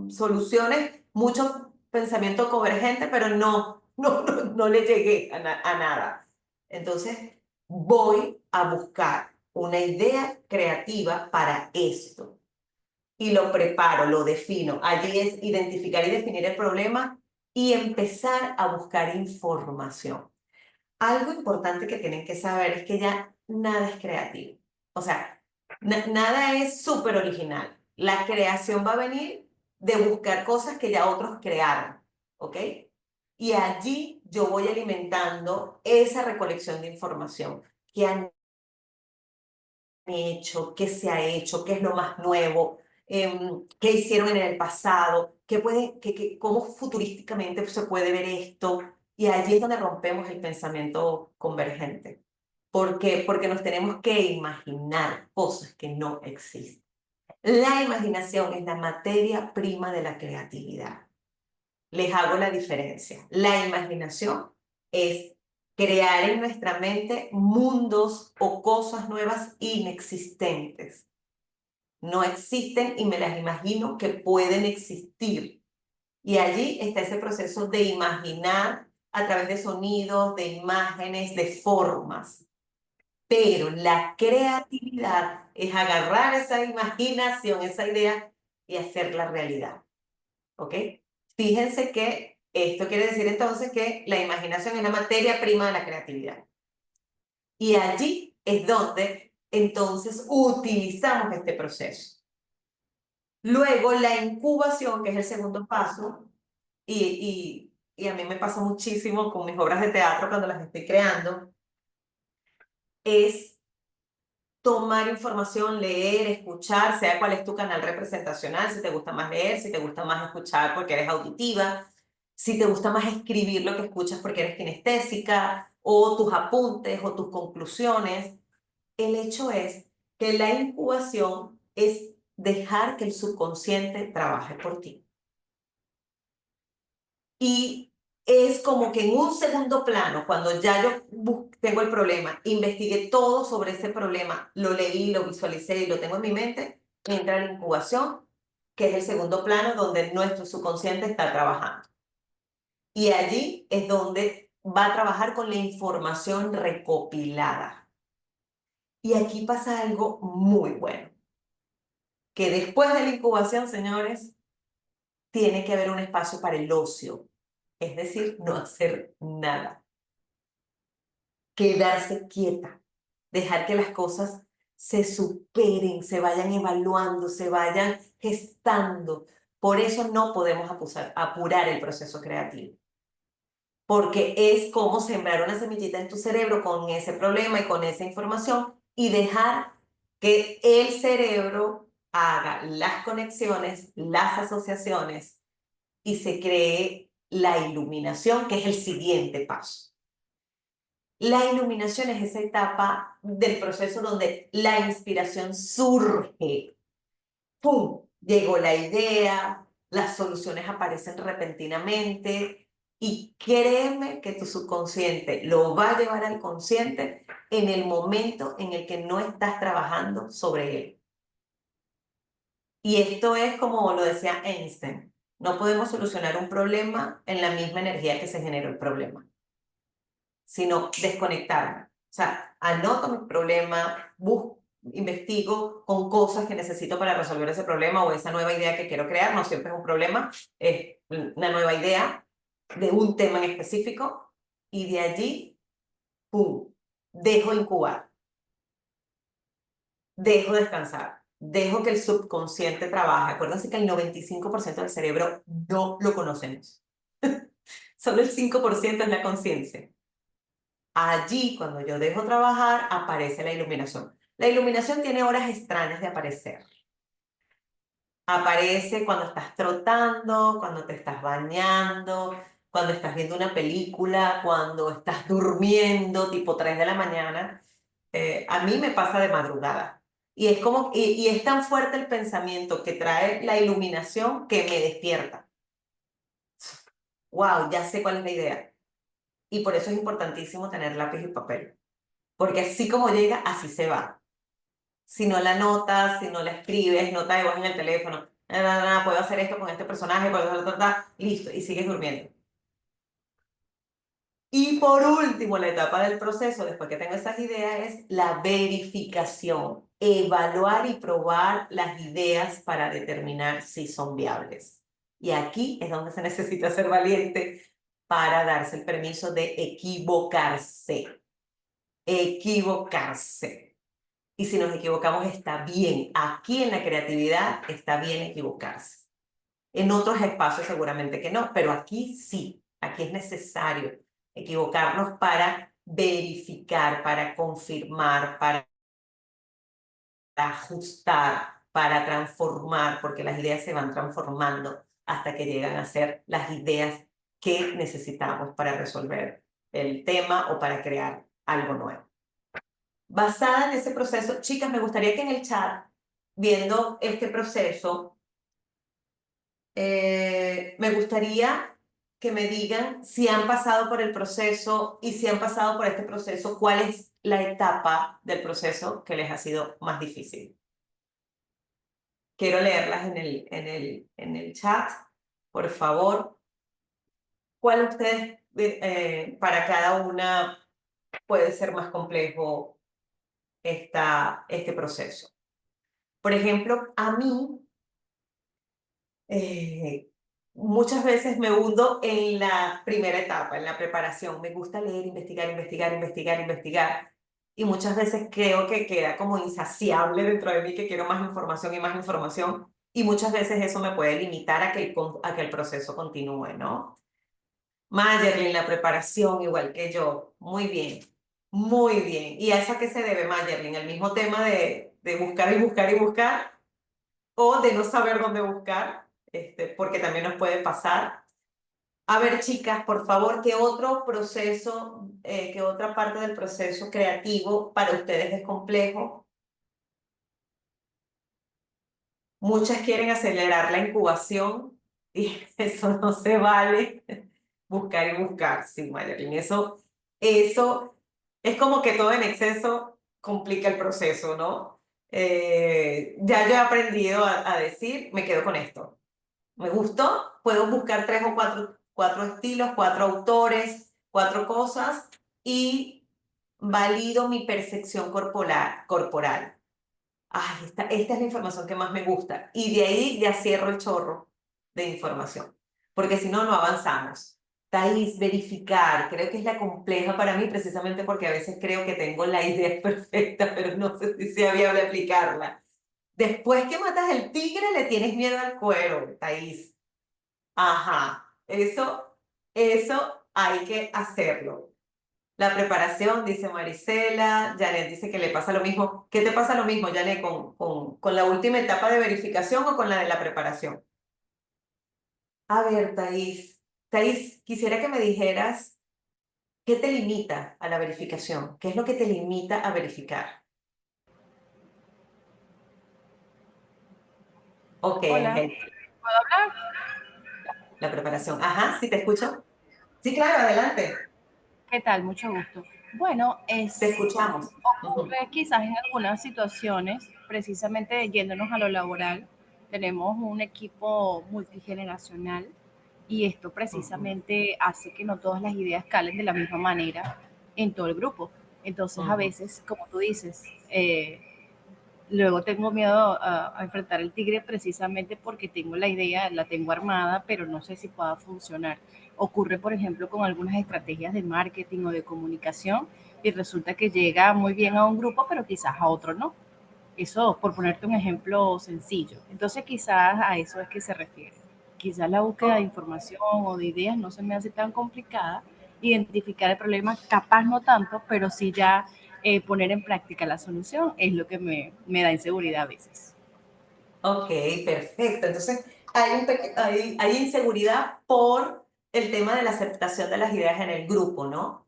soluciones, mucho pensamiento convergente, pero no le llegué a nada. Entonces, voy a buscar una idea creativa para esto y lo preparo, lo defino. Allí es identificar y definir el problema y empezar a buscar información. Algo importante que tienen que saber es que ya nada es creativo. O sea, nada es súper original. La creación va a venir de buscar cosas que ya otros crearon, ¿ok? Y allí yo voy alimentando esa recolección de información. ¿Qué han hecho? ¿Qué se ha hecho? ¿Qué es lo más nuevo? ¿Qué hicieron en el pasado? ¿Cómo futurísticamente se puede ver esto? Y allí es donde rompemos el pensamiento convergente. ¿Por qué? Porque nos tenemos que imaginar cosas que no existen. La imaginación es la materia prima de la creatividad. Les hago la diferencia. La imaginación es crear en nuestra mente mundos o cosas nuevas inexistentes. No existen y me las imagino que pueden existir. Y allí está ese proceso de imaginar a través de sonidos, de imágenes, de formas. Pero la creatividad es agarrar esa imaginación, esa idea y hacerla realidad. ¿Ok? Fíjense que esto quiere decir entonces que la imaginación es la materia prima de la creatividad. Y allí es donde entonces utilizamos este proceso. Luego la incubación, que es el segundo paso, y a mí me pasa muchísimo con mis obras de teatro cuando las estoy creando, es tomar información, leer, escuchar, sea cuál es tu canal representacional, si te gusta más leer, si te gusta más escuchar porque eres auditiva, si te gusta más escribir lo que escuchas porque eres kinestésica, o tus apuntes o tus conclusiones. El hecho es que la incubación es dejar que el subconsciente trabaje por ti. Y es como que en un segundo plano, cuando ya yo tengo el problema, investigué todo sobre ese problema, lo leí, lo visualicé y lo tengo en mi mente, entra la incubación, que es el segundo plano donde nuestro subconsciente está trabajando. Y allí es donde va a trabajar con la información recopilada. Y aquí pasa algo muy bueno, que después de la incubación, señores, tiene que haber un espacio para el ocio, es decir, no hacer nada. Quedarse quieta, dejar que las cosas se superen, se vayan evaluando, se vayan gestando. Por eso no podemos apurar el proceso creativo, porque es como sembrar una semillita en tu cerebro con ese problema y con esa información y dejar que el cerebro haga las conexiones, las asociaciones y se cree la iluminación, que es el siguiente paso. La iluminación es esa etapa del proceso donde la inspiración surge. ¡Pum! Llegó la idea, las soluciones aparecen repentinamente y créeme que tu subconsciente lo va a llevar al consciente en el momento en el que no estás trabajando sobre él. Y esto es como lo decía Einstein, no podemos solucionar un problema en la misma energía que se generó el problema, sino desconectarme. O sea, anoto mi problema, busco, investigo con cosas que necesito para resolver ese problema o esa nueva idea que quiero crear. No siempre es un problema, es una nueva idea de un tema en específico y de allí, ¡pum!, dejo incubar, dejo descansar, dejo que el subconsciente trabaje. Acuérdense que el 95% del cerebro no lo conocemos. Solo el 5% es la conciencia. Allí, cuando yo dejo trabajar, aparece la iluminación. La iluminación tiene horas extrañas de aparecer. Aparece cuando estás trotando, cuando te estás bañando, cuando estás viendo una película, cuando estás durmiendo, tipo 3 de la mañana. A mí me pasa de madrugada. Y es como, y es tan fuerte el pensamiento que trae la iluminación que me despierta. Wow, ya sé cuál es la idea. Y por eso es importantísimo tener lápiz y papel. Porque así como llega, así se va. Si no la notas, si no la escribes, nota de voz en el teléfono, puedo hacer esto con este personaje, puedo hacer listo, y sigues durmiendo. Y por último, la etapa del proceso, después que tengo esas ideas, es la verificación, evaluar y probar las ideas para determinar si son viables. Y aquí es donde se necesita ser valiente para darse el permiso de equivocarse. Equivocarse. Y si nos equivocamos está bien. Aquí en la creatividad está bien equivocarse. En otros espacios seguramente que no, pero aquí sí. Aquí es necesario equivocarnos para verificar, para confirmar, para ajustar, para transformar, porque las ideas se van transformando hasta que llegan a ser las ideas que necesitamos para resolver el tema o para crear algo nuevo. Basada en ese proceso, chicas, me gustaría que en el chat, viendo este proceso, me gustaría que me digan si han pasado por el proceso y si han pasado por este proceso, cuál es la etapa del proceso que les ha sido más difícil. Quiero leerlas en el chat, por favor. ¿Cuál ustedes, para cada una, puede ser más complejo este proceso? Por ejemplo, a mí muchas veces me hundo en la primera etapa, en la preparación. Me gusta leer, investigar, investigar, investigar, investigar. Y muchas veces creo que queda como insaciable dentro de mí, que quiero más información y más información. Y muchas veces eso me puede limitar a que el proceso continúe, ¿no? Mayerly, la preparación, igual que yo. Muy bien, muy bien. ¿Y a eso a qué se debe, Mayerly? ¿El mismo tema de buscar y buscar y buscar? ¿O de no saber dónde buscar? Porque también nos puede pasar. A ver, chicas, por favor, ¿qué otro proceso, qué otra parte del proceso creativo para ustedes es complejo? Muchas quieren acelerar la incubación y eso no se vale. Buscar y buscar, sí, Marilyn. Eso es como que todo en exceso complica el proceso, ¿no? Ya yo he aprendido a decir, me quedo con esto. Me gustó, puedo buscar 3 o 4 estilos, 4 autores, 4 cosas y valido mi percepción corporal. Ay, esta es la información que más me gusta. Y de ahí ya cierro el chorro de información, porque si no, no avanzamos. Thais, verificar, creo que es la compleja para mí precisamente porque a veces creo que tengo la idea perfecta, pero no sé si sea viable aplicarla. Después que matas el tigre, le tienes miedo al cuero, Thaís. Ajá, eso hay que hacerlo. La preparación, dice Marisela. Janet dice que le pasa lo mismo. ¿Qué te pasa lo mismo, Janet, con la última etapa de verificación o con la de la preparación? A ver, Thaís. Thaís, quisiera que me dijeras qué te limita a la verificación. ¿Qué es lo que te limita a verificar? Ok, Hola, Angélica, ¿puedo hablar? la preparación. Ajá, ¿sí te escucho? Sí, claro, adelante. ¿Qué tal? Mucho gusto. Bueno, Te escuchamos. Ujú, ocurre quizás en algunas situaciones, precisamente yéndonos a lo laboral, tenemos un equipo multigeneracional y esto ujú, precisamente hace que no todas las ideas calen de la misma manera en todo el grupo. Entonces, a ujú. veces, como tú dices, luego tengo miedo a enfrentar el tigre precisamente porque tengo la idea, la tengo armada, pero no sé si pueda funcionar. Ocurre, por ejemplo, con algunas estrategias de marketing o de comunicación y resulta que llega muy bien a un grupo, pero quizás a otro no. Eso por ponerte un ejemplo sencillo. Entonces quizás a eso es que se refiere. Quizás la búsqueda de Oh, información o de ideas no se me hace tan complicada. Identificar el problema capaz no tanto, pero sí ya poner en práctica la solución es lo que me da inseguridad a veces. ok, perfecto. Entonces, hay inseguridad por el tema de la aceptación de las ideas en el grupo, ¿no?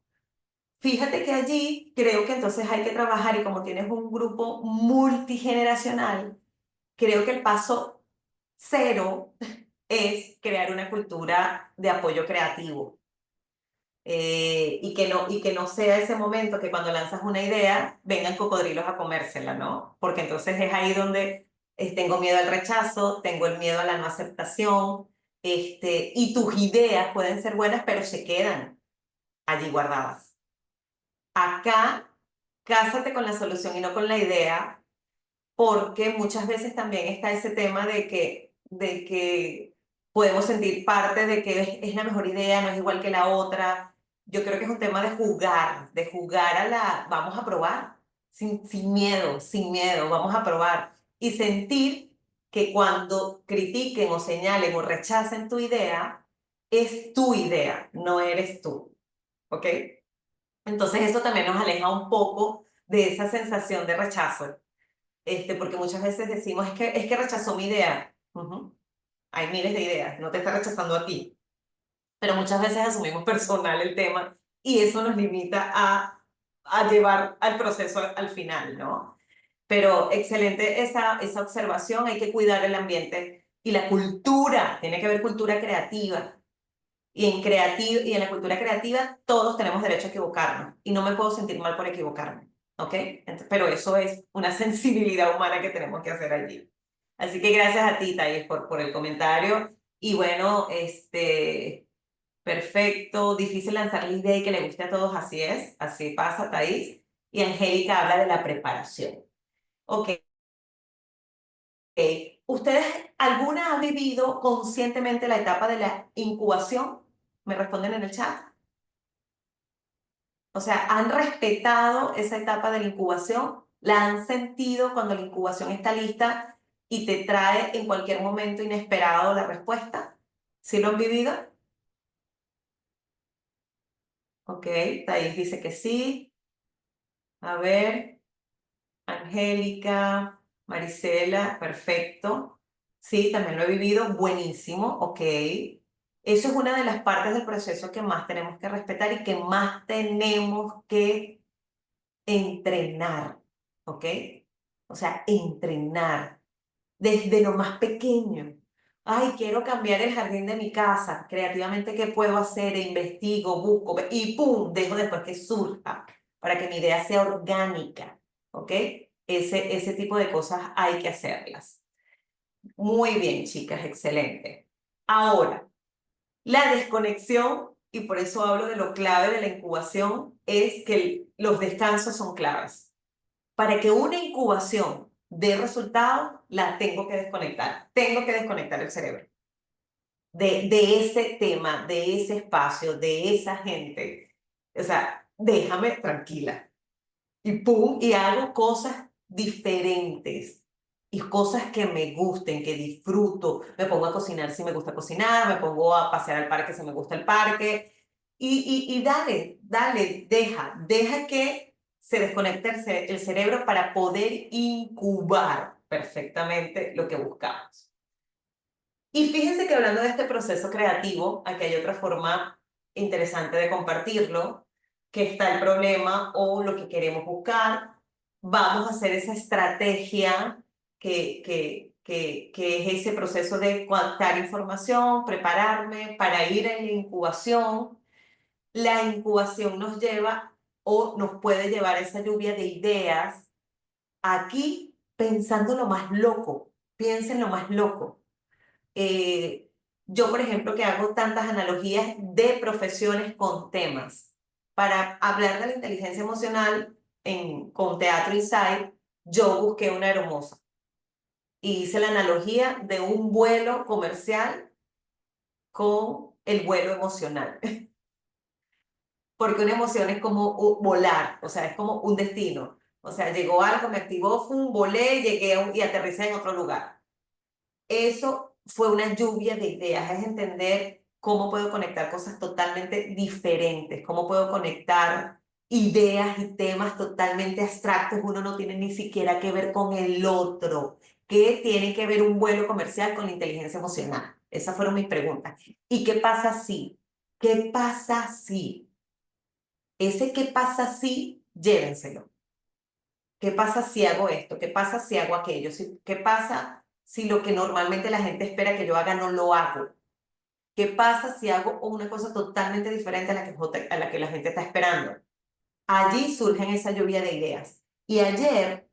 Fíjate que allí creo que entonces hay que trabajar y como tienes un grupo multigeneracional, creo que el paso cero es crear una cultura de apoyo creativo. Y que no sea ese momento que cuando lanzas una idea vengan cocodrilos a comérsela, ¿no? Porque entonces es ahí donde tengo miedo al rechazo, tengo el miedo a la no aceptación, y tus ideas pueden ser buenas, pero se quedan allí guardadas. Acá, cásate con la solución y no con la idea, porque muchas veces también está ese tema de que podemos sentir parte de que es la mejor idea, no es igual que la otra. Yo creo que es un tema de jugar vamos a probar, sin miedo, sin miedo, vamos a probar. Y sentir que cuando critiquen o señalen o rechacen tu idea, es tu idea, no eres tú, ¿ok? Entonces eso también nos aleja un poco de esa sensación de rechazo, porque muchas veces decimos, es que rechazó mi idea. Ujú. Hay miles de ideas, no te está rechazando a ti, pero muchas veces asumimos personal el tema y eso nos limita a llevar al proceso al final, ¿no? Pero excelente esa observación, hay que cuidar el ambiente y la cultura, tiene que haber cultura creativa. Y en la cultura creativa todos tenemos derecho a equivocarnos y no me puedo sentir mal por equivocarme, ¿ok? Pero eso es una sensibilidad humana que tenemos que hacer allí. Así que gracias a ti, Thais, por el comentario. Y bueno, perfecto, difícil lanzar la idea y que le guste a todos, así pasa, Thais. Y Angélica habla de la preparación. Ok, ¿ustedes alguna han vivido conscientemente la etapa de la incubación? ¿Me responden en el chat? O sea, ¿han respetado esa etapa de la incubación? ¿La han sentido cuando la incubación está lista y te trae en cualquier momento inesperado la respuesta? ¿Sí lo han vivido? Ok, Thais dice que sí. A ver, Angélica, Marisela, perfecto. Sí, también lo he vivido. Buenísimo, ok. Eso es una de las partes del proceso que más tenemos que respetar y que más tenemos que entrenar, ¿ok? O sea, entrenar desde lo más pequeño. Ay, quiero cambiar el jardín de mi casa. Creativamente, ¿qué puedo hacer? Investigo, busco y ¡pum! Dejo después que surja para que mi idea sea orgánica, ¿ok? Ese tipo de cosas hay que hacerlas. Muy bien, chicas, excelente. Ahora, la desconexión, y por eso hablo de lo clave de la incubación, es que los descansos son claves. Para que una incubación dé resultado, la tengo que desconectar. Tengo que desconectar el cerebro de ese tema, de ese espacio, de esa gente. O sea, déjame tranquila. Y pum, y hago cosas diferentes. y cosas que me gusten, que disfruto. Me pongo a cocinar si me gusta cocinar, me pongo a pasear al parque si me gusta el parque. Y dale, deja que se desconecte el cerebro para poder incubar perfectamente lo que buscamos. Y fíjense que hablando de este proceso creativo, aquí hay otra forma interesante de compartirlo, que está el problema o lo que queremos buscar. Vamos a hacer esa estrategia que es ese proceso de captar información, prepararme para ir en la incubación. La incubación nos lleva o nos puede llevar a esa lluvia de ideas. Aquí pensando lo más loco, piensen lo más loco. Eh, yo, por ejemplo, que hago tantas analogías de profesiones con temas. Para hablar de la inteligencia emocional con Teatro Insight, yo busqué una hermosa y hice la analogía de un vuelo comercial con el vuelo emocional. Porque una emoción es como volar, o sea, es como un destino. O sea, llegó algo, me activó, volé, llegué y aterricé en otro lugar. Eso fue una lluvia de ideas, es entender cómo puedo conectar cosas totalmente diferentes, cómo puedo conectar ideas y temas totalmente abstractos, uno no tiene ni siquiera que ver con el otro. ¿Qué tiene que ver un vuelo comercial con la inteligencia emocional? Esas fueron mis preguntas. ¿Y qué pasa si? ¿Qué pasa si? Ese qué pasa si, llévenselo. ¿Qué pasa si hago esto? ¿Qué pasa si hago aquello? ¿Qué pasa si lo que normalmente la gente espera que yo haga no lo hago? ¿Qué pasa si hago una cosa totalmente diferente a la que la gente está esperando? Allí surgen esa lluvia de ideas. Y ayer,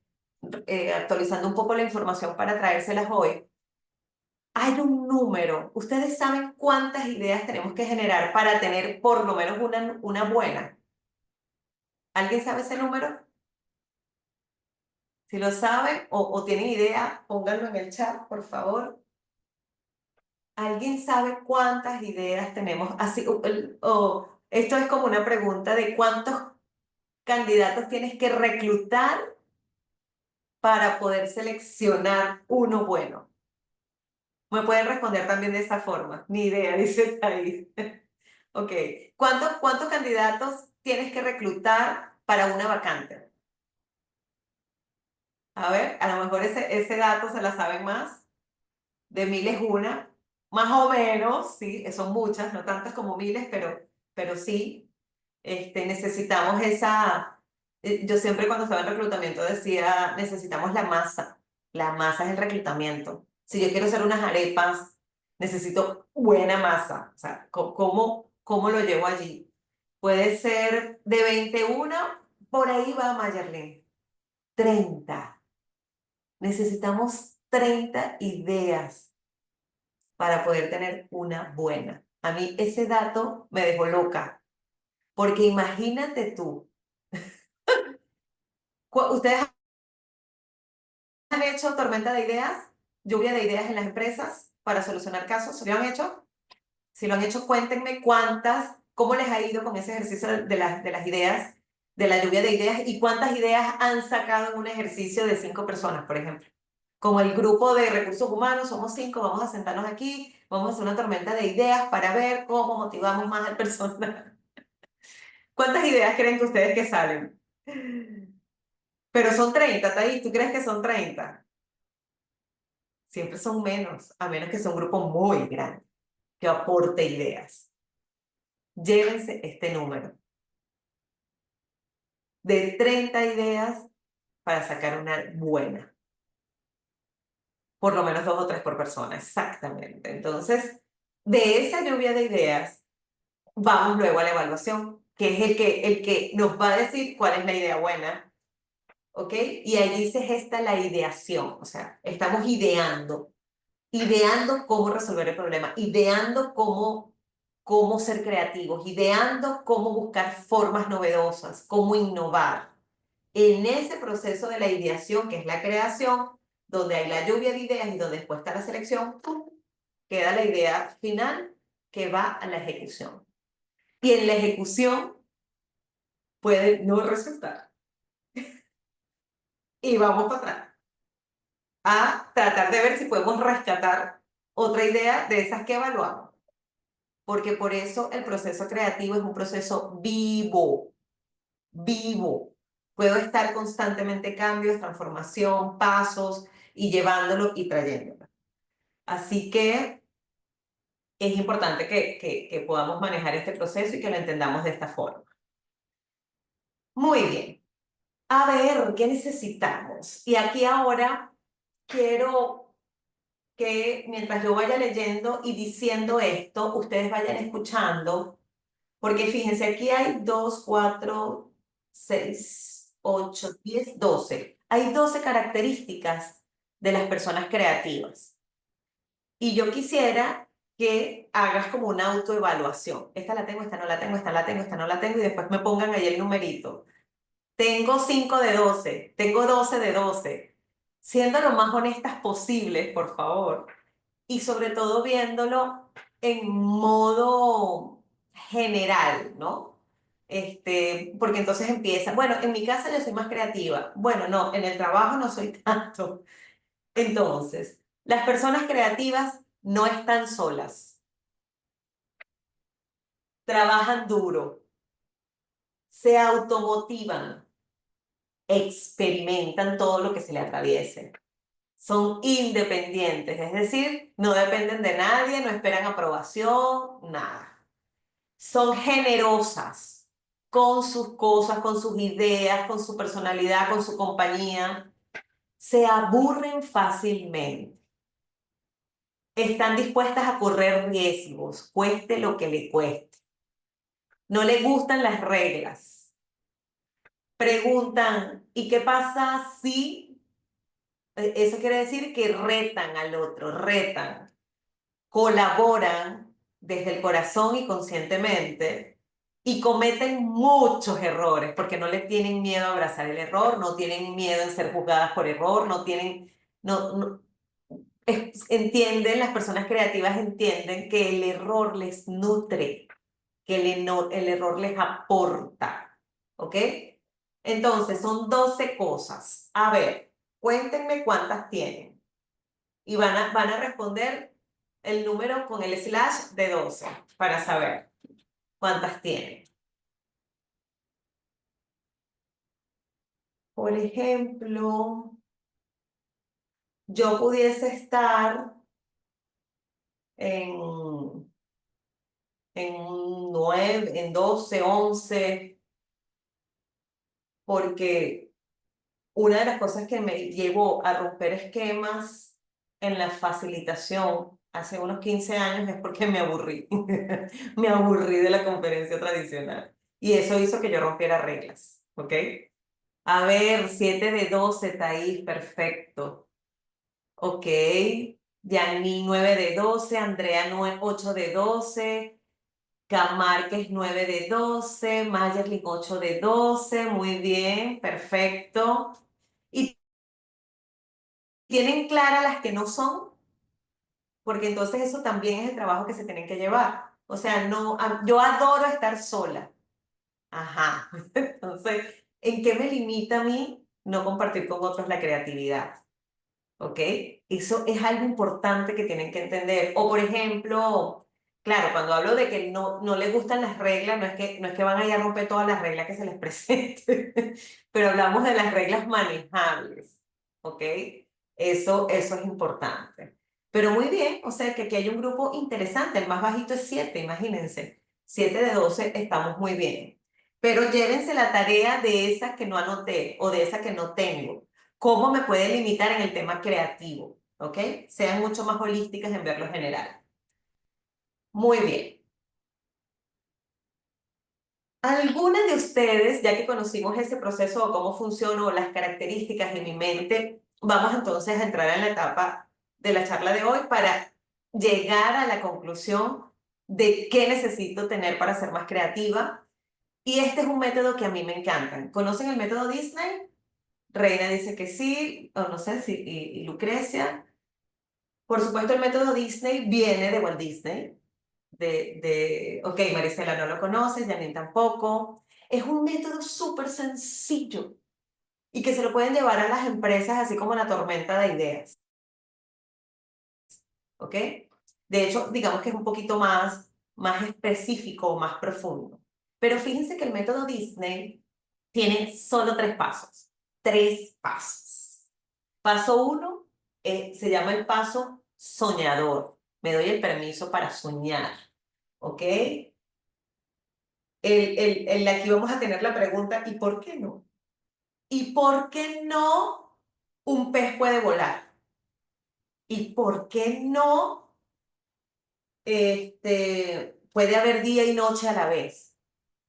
actualizando un poco la información para traérselas hoy, hay un número. ¿Ustedes saben cuántas ideas tenemos que generar para tener por lo menos una buena? ¿Alguien sabe ese número? Si lo saben o tienen idea, pónganlo en el chat, por favor. ¿Alguien sabe cuántas ideas tenemos? Así, esto es como una pregunta de cuántos candidatos tienes que reclutar para poder seleccionar uno bueno. Me pueden responder también de esa forma. Ni idea, dice ahí. Ok. ¿Cuántos candidatos tienes que reclutar para una vacante? A ver, a lo mejor ese dato se la saben más. De miles una, más o menos, sí, son muchas, no tantas como miles, pero sí, necesitamos yo siempre cuando estaba en reclutamiento decía, necesitamos la masa es el reclutamiento. Si yo quiero hacer unas arepas, necesito buena masa, o sea, ¿cómo lo llevo allí? Puede ser de 21, por ahí va Mayerlin, 30. Necesitamos 30 ideas para poder tener una buena. A mí ese dato me dejó loca, porque imagínate tú, ¿ustedes han hecho tormenta de ideas, lluvia de ideas en las empresas para solucionar casos? ¿Lo han hecho? Si lo han hecho, cuéntenme cómo les ha ido con ese ejercicio de las ideas, de la lluvia de ideas y cuántas ideas han sacado en un ejercicio de 5 personas, por ejemplo. Como el grupo de recursos humanos, somos 5, vamos a sentarnos aquí, vamos a hacer una tormenta de ideas para ver cómo motivamos más al personal. ¿Cuántas ideas creen que ustedes que salen? Pero son 30, Thaís, ¿tú crees que son 30? Siempre son menos, a menos que sea un grupo muy grande, que aporte ideas. Llévense este número de 30 ideas para sacar una buena. Por lo menos 2 o 3 por persona, exactamente. Entonces, de esa lluvia de ideas, vamos luego a la evaluación, que es el que nos va a decir cuál es la idea buena, ¿ok? Y allí se gesta la ideación, o sea, estamos ideando cómo resolver el problema, ideando cómo ser creativos, ideando cómo buscar formas novedosas, cómo innovar. En ese proceso de la ideación, que es la creación, donde hay la lluvia de ideas y donde después está la selección, ¡pum!, queda la idea final que va a la ejecución. Y en la ejecución puede no resultar. Y vamos para atrás. a tratar de ver si podemos rescatar otra idea de esas que evaluamos. Porque por eso el proceso creativo es un proceso vivo, vivo. Puedo estar constantemente en cambios, transformación, pasos y llevándolo y trayéndolo. Así que es importante que podamos manejar este proceso y que lo entendamos de esta forma. Muy bien. A ver, ¿qué necesitamos? Y aquí ahora quiero que mientras yo vaya leyendo y diciendo esto, ustedes vayan escuchando, porque fíjense, aquí hay 2, 4, 6, 8, 10, 12. Hay 12 características de las personas creativas. Y yo quisiera que hagas como una autoevaluación. Esta la tengo, esta no la tengo, esta la tengo, esta no la tengo, y después me pongan ahí el numerito. Tengo 5 de 12, tengo 12 de 12. Siendo lo más honestas posibles, por favor. Y sobre todo viéndolo en modo general, ¿no? Porque entonces empieza, bueno, en mi casa yo soy más creativa. Bueno, no, en el trabajo no soy tanto. Entonces, las personas creativas no están solas. Trabajan duro, se automotivan, experimentan todo lo que se le atraviese. Son independientes, es decir, no dependen de nadie, no esperan aprobación, nada. Son generosas con sus cosas, con sus ideas, con su personalidad, con su compañía. Se aburren fácilmente. Están dispuestas a correr riesgos, cueste lo que le cueste. No les gustan las reglas. Preguntan, ¿y qué pasa si? Eso quiere decir que retan al otro, retan. Colaboran desde el corazón y conscientemente y cometen muchos errores porque no le tienen miedo a abrazar el error, no tienen miedo en ser juzgadas por error, no tienen, entienden, las personas creativas entienden que el error les nutre, que el error les aporta, ¿ok? Entonces son 12 cosas. A ver, cuéntenme cuántas tienen y van a responder el número con el slash de 12 para saber cuántas tiene. Por ejemplo, yo pudiese estar en, en 9, en 12, 11, porque una de las cosas que me llevó a romper esquemas en la facilitación hace unos 15 años es porque me aburrí. Me aburrí de la conferencia tradicional. Y eso hizo que yo rompiera reglas, ¿ok? A ver, 7 de 12, Thaís, perfecto. Ok. Yanni, 9 de 12, Andrea, 8 de 12, Camárquez, 9 de 12, Mayerlin, 8 de 12, muy bien, perfecto. ¿Y tienen claras las que no son? Porque entonces eso también es el trabajo que se tienen que llevar. O sea, no, yo adoro estar sola. Ajá. Entonces, ¿en qué me limita a mí no compartir con otros la creatividad? ¿Ok? Eso es algo importante que tienen que entender. O por ejemplo, claro, cuando hablo de que no les gustan las reglas, no es que van a ir a romper todas las reglas que se les presenten, pero hablamos de las reglas manejables. ¿Ok? Eso es importante. Pero muy bien, o sea que aquí hay un grupo interesante. El más bajito es 7, imagínense. 7 de 12 estamos muy bien. Pero llévense la tarea de esas que no anoté o de esas que no tengo. ¿Cómo me puede limitar en el tema creativo? ¿Ok? Sean mucho más holísticas en verlo general. Muy bien. Algunas de ustedes, ya que conocimos ese proceso o cómo funciona o las características de mi mente, vamos entonces a entrar en la etapa de la charla de hoy para llegar a la conclusión de qué necesito tener para ser más creativa. Y este es un método que a mí me encanta. ¿Conocen el método Disney? Reina dice que sí, o no sé si, y Lucrecia. Por supuesto, el método Disney viene de Walt Disney. Ok, Marisela no lo conoce, Janine tampoco. Es un método súper sencillo. y que se lo pueden llevar a las empresas así como la tormenta de ideas. ¿Ok? De hecho, digamos que es un poquito más específico, más profundo. Pero fíjense que el método Disney tiene solo 3 pasos. 3 pasos. Paso 1 se llama el paso soñador. Me doy el permiso para soñar. ¿Ok? Aquí vamos a tener la pregunta, ¿y por qué no? ¿Y por qué no un pez puede volar? ¿Y por qué no puede haber día y noche a la vez?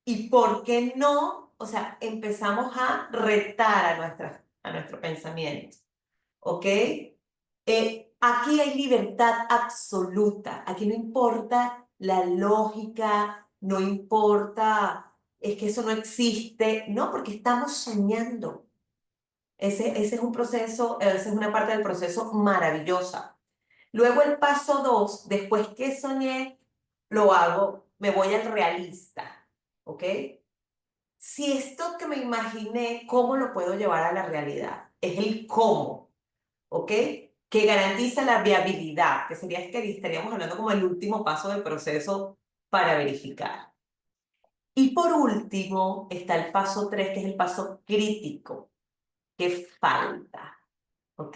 ¿Y por qué no? O sea, empezamos a retar a nuestro pensamiento, ¿ok? Aquí hay libertad absoluta, aquí no importa la lógica, no importa, es que eso no existe, no, porque estamos soñando. Ese es un proceso, esa es una parte del proceso maravillosa. Luego el paso 2, después que soñé, lo hago, me voy al realista, ¿ok? Si esto que me imaginé, ¿cómo lo puedo llevar a la realidad? Es el cómo, ¿ok? Que garantiza la viabilidad, que sería que estaríamos hablando como el último paso del proceso para verificar. Y por último está el paso 3, que es el paso crítico, que falta, ¿ok?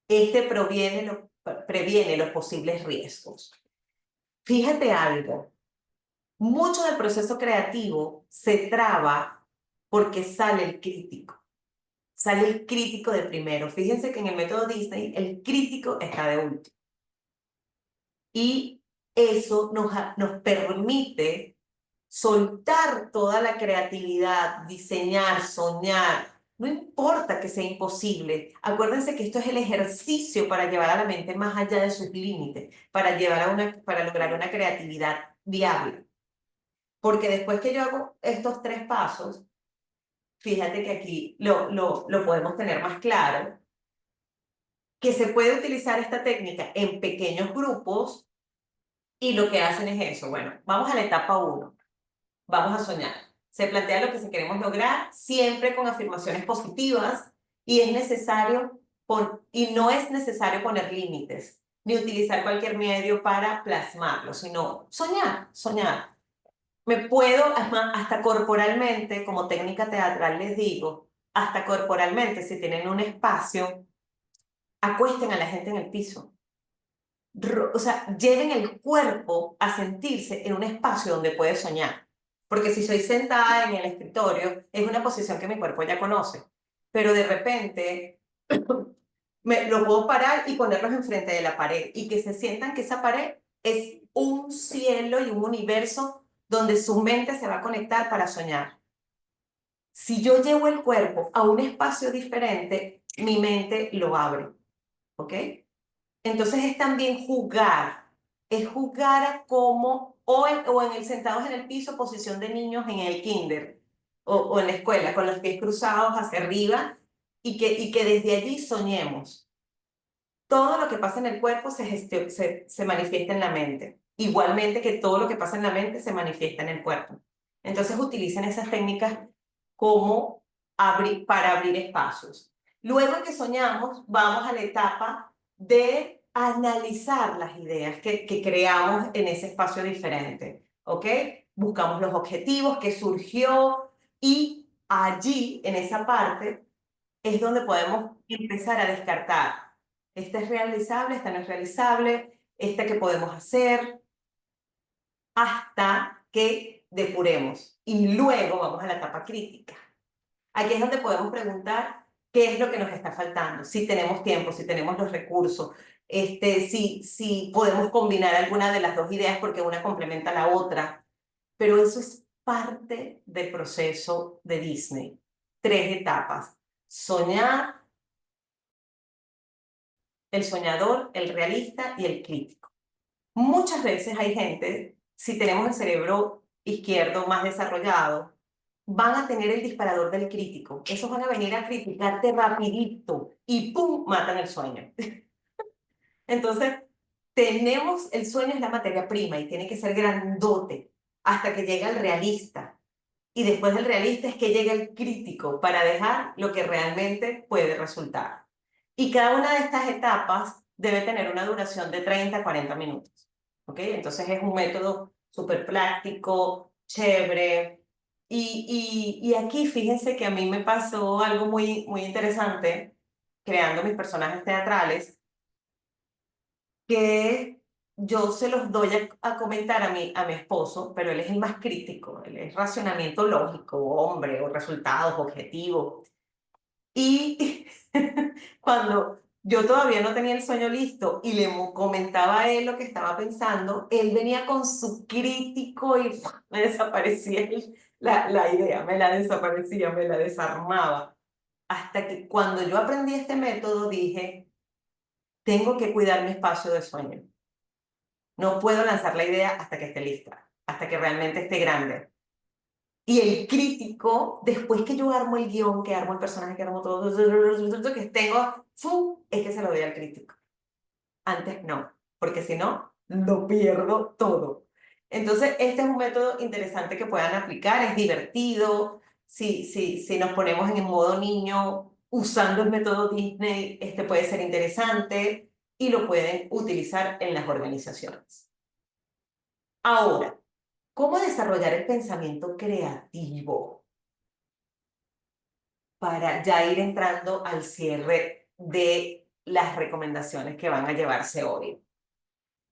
Este previene los posibles riesgos. Fíjate algo, mucho del proceso creativo se traba porque sale el crítico de primero. Fíjense que en el método Disney el crítico está de último. Y eso nos permite soltar toda la creatividad, diseñar, soñar. No importa que sea imposible. Acuérdense que esto es el ejercicio para llevar a la mente más allá de sus límites, para lograr una creatividad viable. Porque después que yo hago estos 3 pasos, fíjate que aquí lo podemos tener más claro, que se puede utilizar esta técnica en pequeños grupos y lo que hacen es eso. Bueno, vamos a la etapa 1. Vamos a soñar. Se plantea lo que se queremos lograr, siempre con afirmaciones positivas, y no es necesario poner límites, ni utilizar cualquier medio para plasmarlo, sino soñar, soñar. Me puedo, hasta corporalmente, como técnica teatral les digo, hasta corporalmente, si tienen un espacio, acuesten a la gente en el piso. O sea, lleven el cuerpo a sentirse en un espacio donde puede soñar. Porque si soy sentada en el escritorio, es una posición que mi cuerpo ya conoce. Pero de repente lo puedo parar y ponerlos enfrente de la pared y que se sientan que esa pared es un cielo y un universo donde su mente se va a conectar para soñar. Si yo llevo el cuerpo a un espacio diferente, mi mente lo abre. ¿Ok? Entonces es también jugar, es jugar a cómo, o en el sentados en el piso, posición de niños en el kinder, o en la escuela, con los pies cruzados hacia arriba, y que desde allí soñemos. Todo lo que pasa en el cuerpo se manifiesta en la mente, igualmente que todo lo que pasa en la mente se manifiesta en el cuerpo. Entonces utilicen esas técnicas como para abrir espacios. Luego que soñamos, vamos a la etapa de analizar las ideas que creamos en ese espacio diferente, ¿ok? Buscamos los objetivos, qué surgió, y allí, en esa parte, es donde podemos empezar a descartar. Esta es realizable, esta no es realizable, esta que podemos hacer, hasta que depuremos. Y luego vamos a la etapa crítica. Aquí es donde podemos preguntar qué es lo que nos está faltando, si tenemos tiempo, si tenemos los recursos, si podemos combinar alguna de las dos ideas porque una complementa a la otra. Pero eso es parte del proceso de Disney. 3 etapas: soñar, el soñador, el realista y el crítico. Muchas veces hay gente, si tenemos el cerebro izquierdo más desarrollado, van a tener el disparador del crítico. Esos van a venir a criticarte rapidito y ¡pum! Matan el sueño. Entonces, el sueño es la materia prima y tiene que ser grandote hasta que llega el realista. y después del realista es que llega el crítico para dejar lo que realmente puede resultar. Y cada una de estas etapas debe tener una duración de 30 a 40 minutos. ¿Ok? Entonces es un método súper práctico, chévere. Y aquí fíjense que a mí me pasó algo muy interesante creando mis personajes teatrales, que yo se los doy a comentar a mi esposo, pero él es el más crítico, él es racionamiento lógico, hombre, o resultados, objetivos. Y cuando yo todavía no tenía el sueño listo y le comentaba a él lo que estaba pensando, él venía con su crítico y me desaparecía la idea, me la desaparecía, me la desarmaba. Hasta que cuando yo aprendí este método dije, tengo que cuidar mi espacio de sueño. No puedo lanzar la idea hasta que esté lista, hasta que realmente esté grande. Y el crítico, después que yo armo el guión, que armo el personaje, que armo todo, que tengo, es que se lo doy al crítico. Antes no, porque si no, lo pierdo todo. Entonces, este es un método interesante que puedan aplicar, es divertido. Si nos ponemos en el modo niño, usando el método Disney, este puede ser interesante y lo pueden utilizar en las organizaciones. Ahora, ¿cómo desarrollar el pensamiento creativo? Para ya ir entrando al cierre de las recomendaciones que van a llevarse hoy.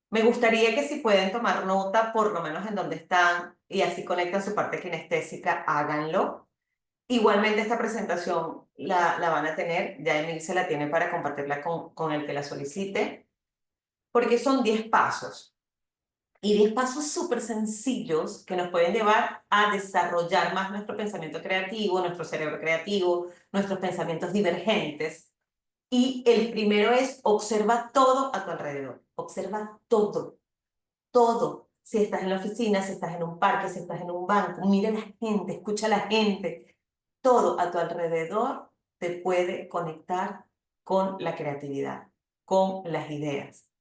Me gustaría que si pueden tomar nota, por lo menos en donde están, y así conectan su parte kinestésica, háganlo. Igualmente esta presentación la van a tener, ya Emil se la tiene para compartirla con el que la solicite, porque son 10 pasos. Y 10 pasos súper sencillos que nos pueden llevar a desarrollar más nuestro pensamiento creativo, nuestro cerebro creativo, nuestros pensamientos divergentes. Y el primero es observa todo a tu alrededor. Observa todo, todo. Si estás en la oficina, si estás en un parque, si estás en un banco, mira a la gente, escucha a la gente. Todo a tu alrededor te puede conectar con la creatividad, con las ideas.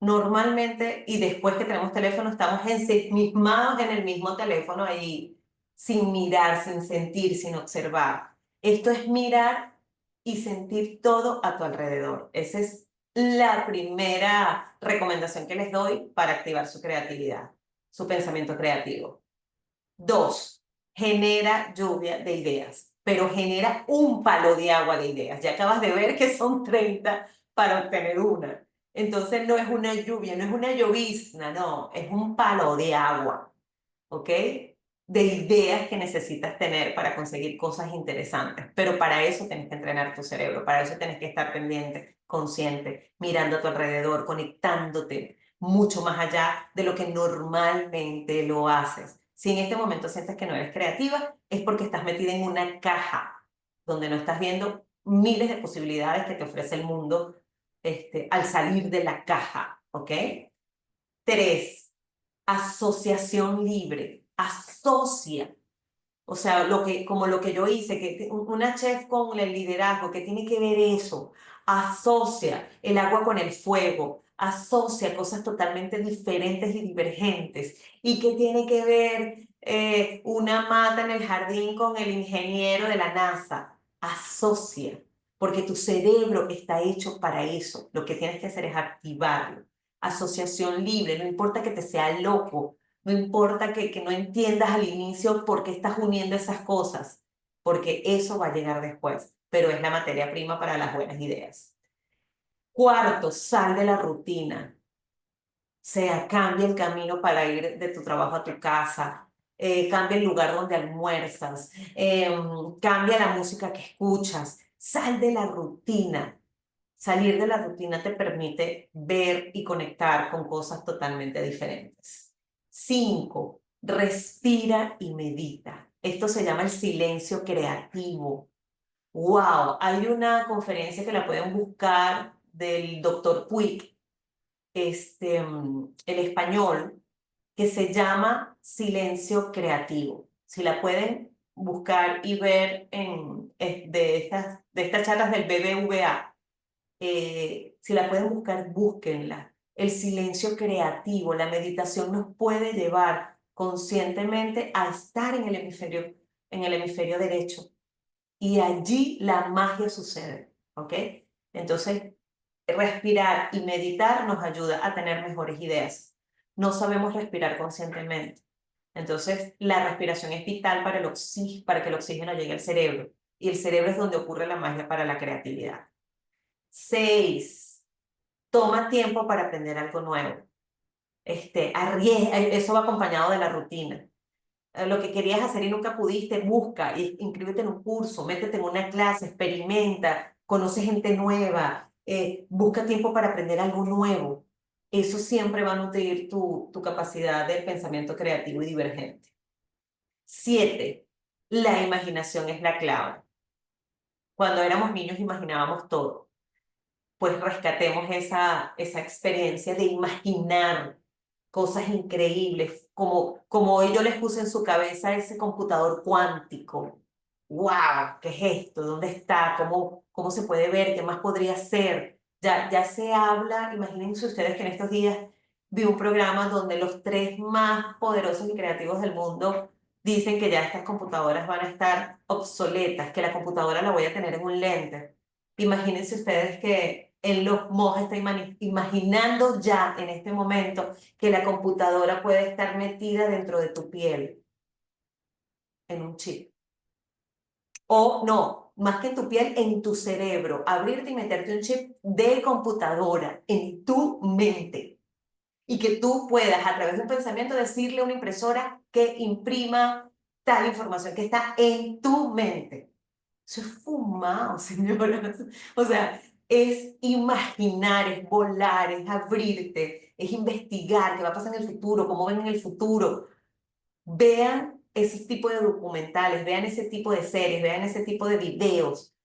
Normalmente, y después que tenemos teléfono, estamos ensimismados en el mismo teléfono ahí, sin mirar, sin sentir, sin observar. Esto es mirar y sentir todo a tu alrededor. Esa es la primera recomendación que les doy para activar su creatividad, su pensamiento creativo. 2, genera lluvia de ideas, pero genera un palo de agua de ideas. Ya acabas de ver que son 30 para obtener una. Entonces no es una lluvia, no es una llovizna, no, es un palo de agua, ¿ok? De ideas que necesitas tener para conseguir cosas interesantes. Pero para eso tienes que entrenar tu cerebro, para eso tienes que estar pendiente, consciente, mirando a tu alrededor, conectándote mucho más allá de lo que normalmente lo haces. Si en este momento sientes que no eres creativa, es porque estás metida en una caja donde no estás viendo miles de posibilidades que te ofrece el mundo al salir de la caja, ¿ok? 3, asociación libre. Asocia. O sea, como lo que yo hice, que una chef con el liderazgo, que tiene que ver eso, asocia el agua con el fuego, asocia cosas totalmente diferentes y divergentes. ¿Y qué tiene que ver una mata en el jardín con el ingeniero de la NASA? Asocia, porque tu cerebro está hecho para eso. Lo que tienes que hacer es activarlo. Asociación libre, no importa que te sea loco, no importa que no entiendas al inicio por qué estás uniendo esas cosas, porque eso va a llegar después, pero es la materia prima para las buenas ideas. 4, sal de la rutina. O sea, cambia el camino para ir de tu trabajo a tu casa, cambia el lugar donde almuerzas, cambia la música que escuchas, sal de la rutina. Salir de la rutina te permite ver y conectar con cosas totalmente diferentes. 5, respira y medita. Esto se llama el silencio creativo. ¡Wow! Hay una conferencia que la pueden buscar del doctor Puig, el español, que se llama Silencio Creativo. Si la pueden buscar y ver de estas charlas del BBVA, si la pueden buscar, búsquenla. El silencio creativo, la meditación nos puede llevar conscientemente a estar en el hemisferio derecho. Y allí la magia sucede, ¿ok? Entonces, respirar y meditar nos ayuda a tener mejores ideas. No sabemos respirar conscientemente. Entonces, la respiración es vital para que el oxígeno llegue al cerebro. Y el cerebro es donde ocurre la magia para la creatividad. 6. Toma tiempo para aprender algo nuevo. Eso va acompañado de la rutina. Lo que querías hacer y nunca pudiste, busca, inscríbete en un curso, métete en una clase, experimenta, conoce gente nueva, busca tiempo para aprender algo nuevo. Eso siempre va a nutrir tu capacidad de pensamiento creativo y divergente. 7. La imaginación es la clave. Cuando éramos niños imaginábamos todo. Pues rescatemos esa experiencia de imaginar cosas increíbles, como hoy yo les puse en su cabeza ese computador cuántico. ¡Wow! ¿Qué es esto? ¿Dónde está? ¿Cómo se puede ver? ¿Qué más podría ser? Ya se habla, imagínense ustedes que en estos días vi un programa donde los 3 más poderosos y creativos del mundo dicen que ya estas computadoras van a estar obsoletas, que la computadora la voy a tener en un lente. Imagínense ustedes que Elon Musk está imaginando ya en este momento que la computadora puede estar metida dentro de tu piel, en un chip. O no, más que en tu piel, en tu cerebro. Abrirte y meterte un chip de computadora en tu mente. Y que tú puedas, a través de un pensamiento, decirle a una impresora que imprima tal información que está en tu mente. Eso es fumado, señoras. O sea, es imaginar, es volar, es abrirte, es investigar qué va a pasar en el futuro, cómo ven en el futuro. Vean ese tipo de documentales, vean ese tipo de series, vean ese tipo de videos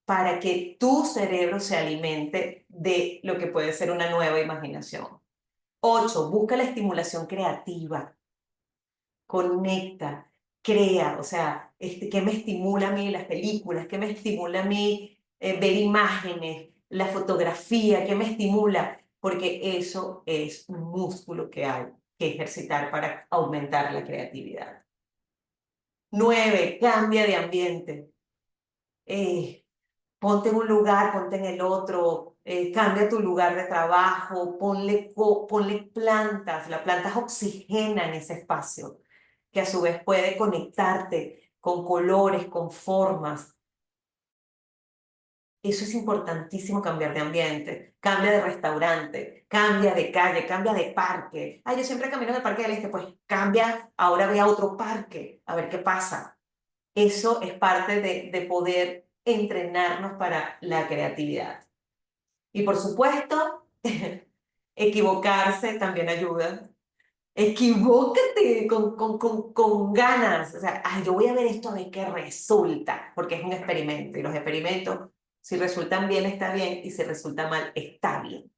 para que tu cerebro se alimente de lo que puede ser una nueva imaginación. 8. Busca la estimulación creativa. Conecta, crea, o sea, ¿qué me estimula a mí las películas? ¿Qué me estimula a mí ver imágenes? La fotografía, ¿qué me estimula? Porque eso es un músculo que hay que ejercitar para aumentar la creatividad. 9. Cambia de ambiente. Ponte en un lugar, ponte en el otro, cambia tu lugar de trabajo, ponle plantas, las plantas oxigenan ese espacio, que a su vez puede conectarte con colores, con formas. Eso es importantísimo, cambiar de ambiente, cambia de restaurante, cambia de calle, cambia de parque. Yo siempre camino en el Parque del Este, pues cambia, ahora ve a otro parque, a ver qué pasa. Eso es parte de poder entrenarnos para la creatividad. Y por supuesto, equivocarse también ayuda. Equivócate con ganas. O sea, yo voy a ver esto a ver qué resulta, porque es un experimento. Y los experimentos, si resultan bien, está bien, y si resulta mal, está bien.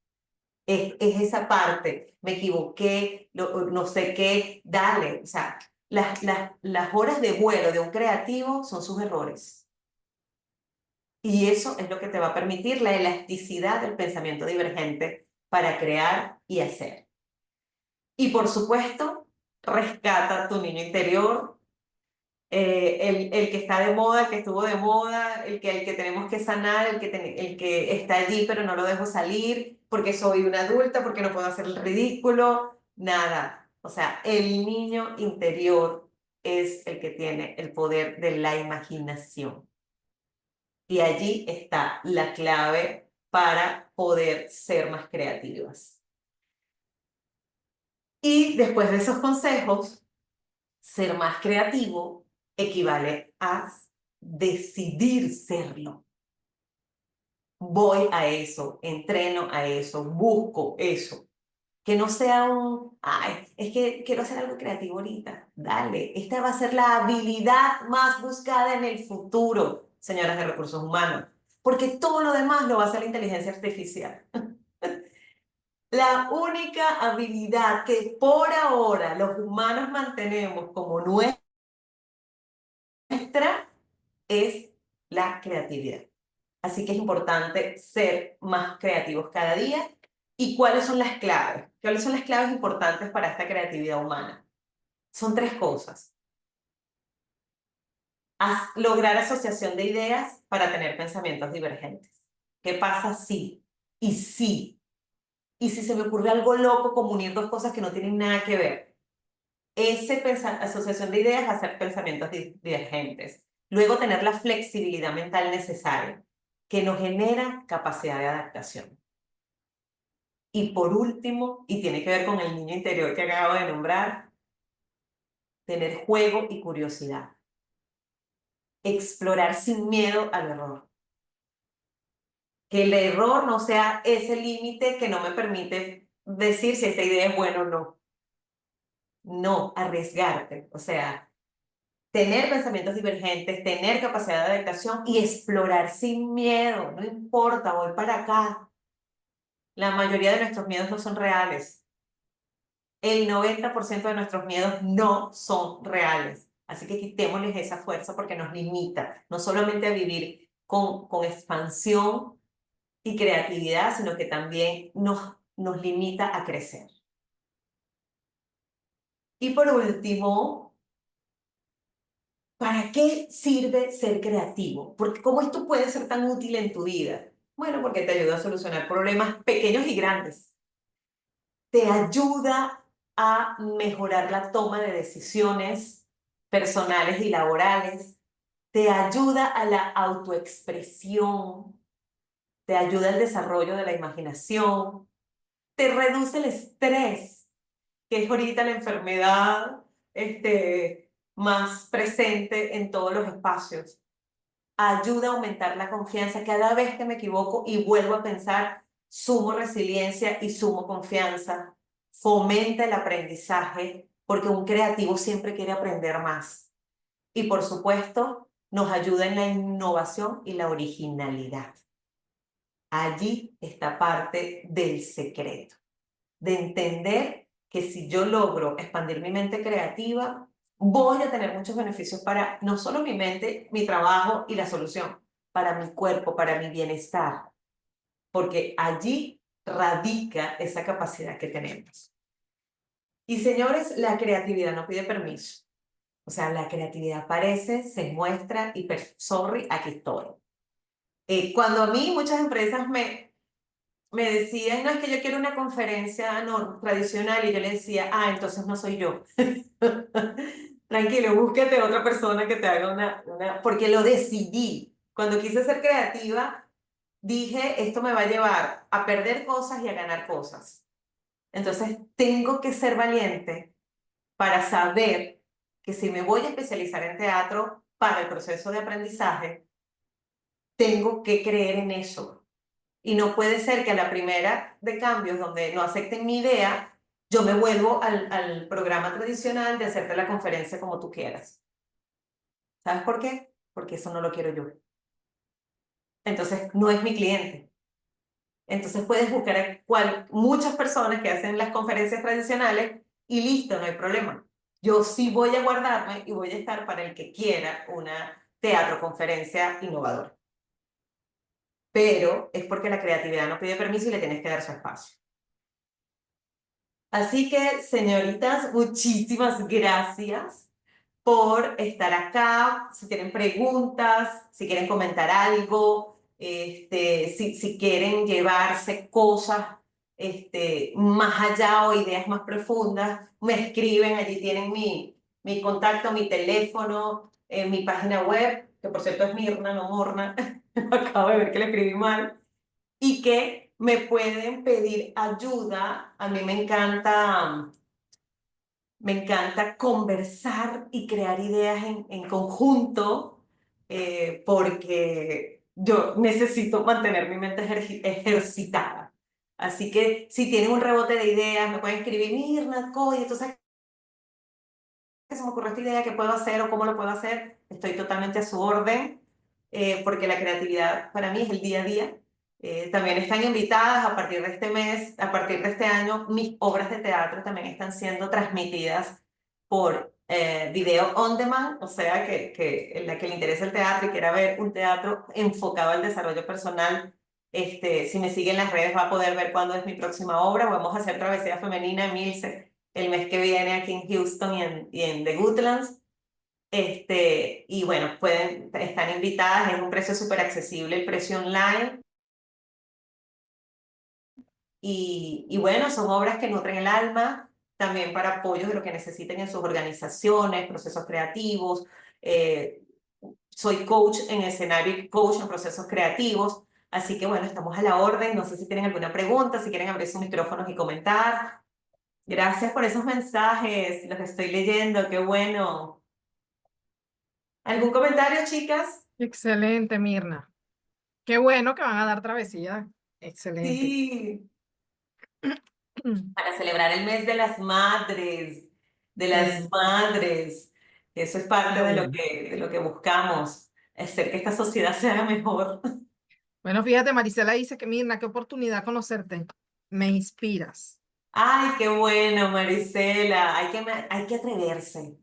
Es esa parte, me equivoqué, no sé qué, dale. O sea, las horas de vuelo de un creativo son sus errores. Y eso es lo que te va a permitir la elasticidad del pensamiento divergente para crear y hacer. Y por supuesto, rescata tu niño interior, el que está de moda, el que estuvo de moda, el que tenemos que sanar, el que está allí pero no lo dejo salir porque soy una adulta, porque no puedo hacer el ridículo, nada. O sea, el niño interior es el que tiene el poder de la imaginación. Y allí está la clave para poder ser más creativas. Y después de esos consejos, ser más creativo equivale a decidir serlo. Voy a eso, entreno a eso, busco eso. Que no sea es que quiero hacer algo creativo ahorita. Dale, esta va a ser la habilidad más buscada en el futuro, señoras de recursos humanos, porque todo lo demás lo va a hacer la inteligencia artificial. La única habilidad que por ahora los humanos mantenemos como nuestra es la creatividad. Así que es importante ser más creativos cada día. ¿Y cuáles son las claves? ¿Cuáles son las claves importantes para esta creatividad humana? son tres cosas. Lograr asociación de ideas para tener pensamientos divergentes. ¿Qué pasa si? Y sí. Y si se me ocurre algo loco como unir dos cosas que no tienen nada que ver. Asociación de ideas va a ser pensamientos divergentes. Luego tener la flexibilidad mental necesaria, que nos genera capacidad de adaptación. Y por último, y tiene que ver con el niño interior que acabo de nombrar, tener juego y curiosidad. Explorar sin miedo al error. Que el error no sea ese límite que no me permite decir si esta idea es buena o no. No, arriesgarte. O sea, tener pensamientos divergentes, tener capacidad de adaptación y explorar sin miedo. No importa, voy para acá. La mayoría de nuestros miedos no son reales. El 90% de nuestros miedos no son reales. Así que quitémosles esa fuerza porque nos limita, no solamente a vivir con expansión y creatividad, sino que también nos limita a crecer. Y por último, ¿para qué sirve ser creativo? Porque ¿cómo esto puede ser tan útil en tu vida? Bueno, porque te ayuda a solucionar problemas pequeños y grandes. Te ayuda a mejorar la toma de decisiones personales y laborales. Te ayuda a la autoexpresión. Te ayuda al desarrollo de la imaginación. Te reduce el estrés, que es ahorita la enfermedad más presente en todos los espacios. Ayuda a aumentar la confianza. Cada vez que me equivoco y vuelvo a pensar, sumo resiliencia y sumo confianza. Fomenta el aprendizaje, porque un creativo siempre quiere aprender más. Y por supuesto, nos ayuda en la innovación y la originalidad. Allí está parte del secreto, de entender que si yo logro expandir mi mente creativa, voy a tener muchos beneficios para no solo mi mente, mi trabajo y la solución, para mi cuerpo, para mi bienestar, porque allí radica esa capacidad que tenemos. Y señores, la creatividad no pide permiso. O sea, la creatividad aparece, se muestra y, sorry, aquí estoy. Cuando a mí muchas empresas me decían, no, es que yo quiero una conferencia no, tradicional, y yo le decía, entonces no soy yo. Tranquilo, búsquete otra persona que te haga porque lo decidí. Cuando quise ser creativa, dije, esto me va a llevar a perder cosas y a ganar cosas. Entonces, tengo que ser valiente para saber que si me voy a especializar en teatro para el proceso de aprendizaje, tengo que creer en eso. Y no puede ser que a la primera de cambios donde no acepten mi idea, yo me vuelvo al programa tradicional de hacerte la conferencia como tú quieras. ¿Sabes por qué? Porque eso no lo quiero yo. Entonces, no es mi cliente. Entonces puedes buscar muchas personas que hacen las conferencias tradicionales y listo, no hay problema. Yo sí voy a guardarme y voy a estar para el que quiera una teatro conferencia innovadora. Pero es porque la creatividad no pide permiso y le tienes que dar su espacio. Así que, señoritas, muchísimas gracias por estar acá. Si tienen preguntas, si quieren comentar algo, si quieren llevarse cosas más allá o ideas más profundas, me escriben. Allí tienen mi contacto, mi teléfono, mi página web, que por cierto es Mirna, no Morna. Acabo de ver que le escribí mal. Y que me pueden pedir ayuda. A mí me encanta conversar y crear ideas en conjunto, porque yo necesito mantener mi mente ejercitada. Así que si tienen un rebote de ideas, me pueden escribir, Mirna, oye, ¿tú sabes que se me ocurrió esta idea? ¿Qué puedo hacer o cómo lo puedo hacer? Estoy totalmente a su orden, porque la creatividad para mí es el día a día. También están invitadas a partir de este mes, a partir de este año, mis obras de teatro también están siendo transmitidas por video on demand, o sea, en la que le interesa el teatro y quiera ver un teatro enfocado al desarrollo personal. Si me sigue en las redes va a poder ver cuándo es mi próxima obra. Vamos a hacer Travesía Femenina, Emilce, el mes que viene aquí en Houston y en The Woodlands. Y bueno, están invitadas, es un precio súper accesible, el precio online. Y bueno, son obras que nutren el alma, también para apoyos de lo que necesiten en sus organizaciones, procesos creativos. Eh, Soy coach en escenario y coach en procesos creativos. Así que bueno, estamos a la orden. No sé si tienen alguna pregunta, si quieren abrir sus micrófonos y comentar. Gracias por esos mensajes, los estoy leyendo, qué bueno. ¿Algún comentario, chicas? Excelente, Mirna. Qué bueno que van a dar travesía. Excelente. Sí, para celebrar el mes de las madres, de las Sí, madres. Eso es qué parte bueno. de lo que buscamos, hacer que esta sociedad sea mejor. Bueno, fíjate, Marisela dice que Mirna, qué oportunidad conocerte. Me inspiras. Ay, qué bueno, Marisela. Hay que atreverse.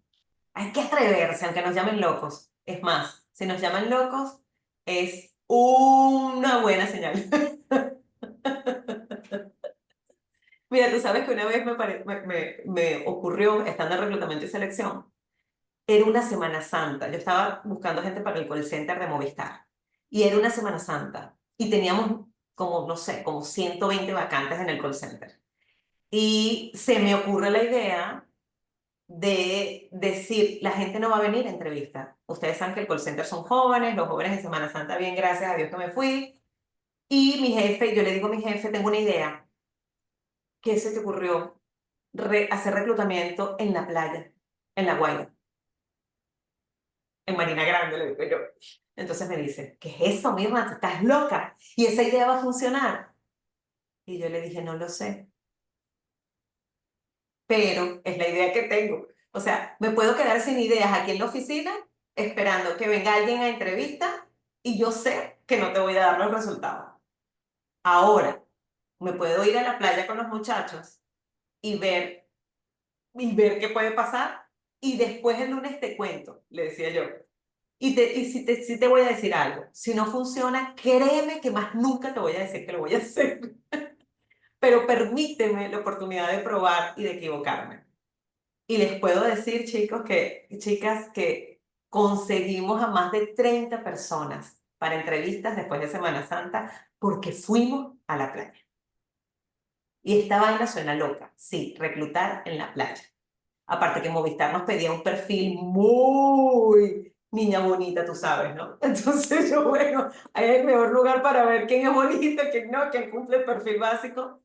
Hay que atreverse, aunque nos llamen locos. Es más, si nos llaman locos, es una buena señal. Mira, tú sabes que una vez me ocurrió, estando en reclutamiento y selección, era una Semana Santa. Yo estaba buscando gente para el call center de Movistar. Y era una Semana Santa. Y teníamos como, no sé, como 120 vacantes en el call center. Y se me ocurre la idea de decir, la gente no va a venir a entrevista. Ustedes saben que el call center son jóvenes, los jóvenes de Semana Santa, bien, gracias a Dios que me fui. Y mi jefe, yo le digo a mi jefe, tengo una idea. ¿Qué se te ocurrió? Hacer reclutamiento en la playa, en La Guaira, en Marina Grande, le digo yo. Entonces me dice, ¿qué es eso, Mirna? ¿Tú estás loca? ¿Y esa idea va a funcionar? Y yo le dije, no lo sé, pero es la idea que tengo. O sea, me puedo quedar sin ideas aquí en la oficina esperando que venga alguien a entrevista y yo sé que no te voy a dar los resultados. Ahora, me puedo ir a la playa con los muchachos y ver qué puede pasar y después el lunes te cuento, le decía yo. Y si te voy a decir algo, si no funciona, créeme que más nunca te voy a decir que lo voy a hacer, pero permíteme la oportunidad de probar y de equivocarme. Y les puedo decir, chicas, que conseguimos a más de 30 personas para entrevistas después de Semana Santa porque fuimos a la playa. Y esta vaina suena loca, sí, reclutar en la playa. Aparte que Movistar nos pedía un perfil muy niña bonita, tú sabes, ¿no? Entonces yo, bueno, ahí es el mejor lugar para ver quién es bonita, quién no, quién cumple el perfil básico.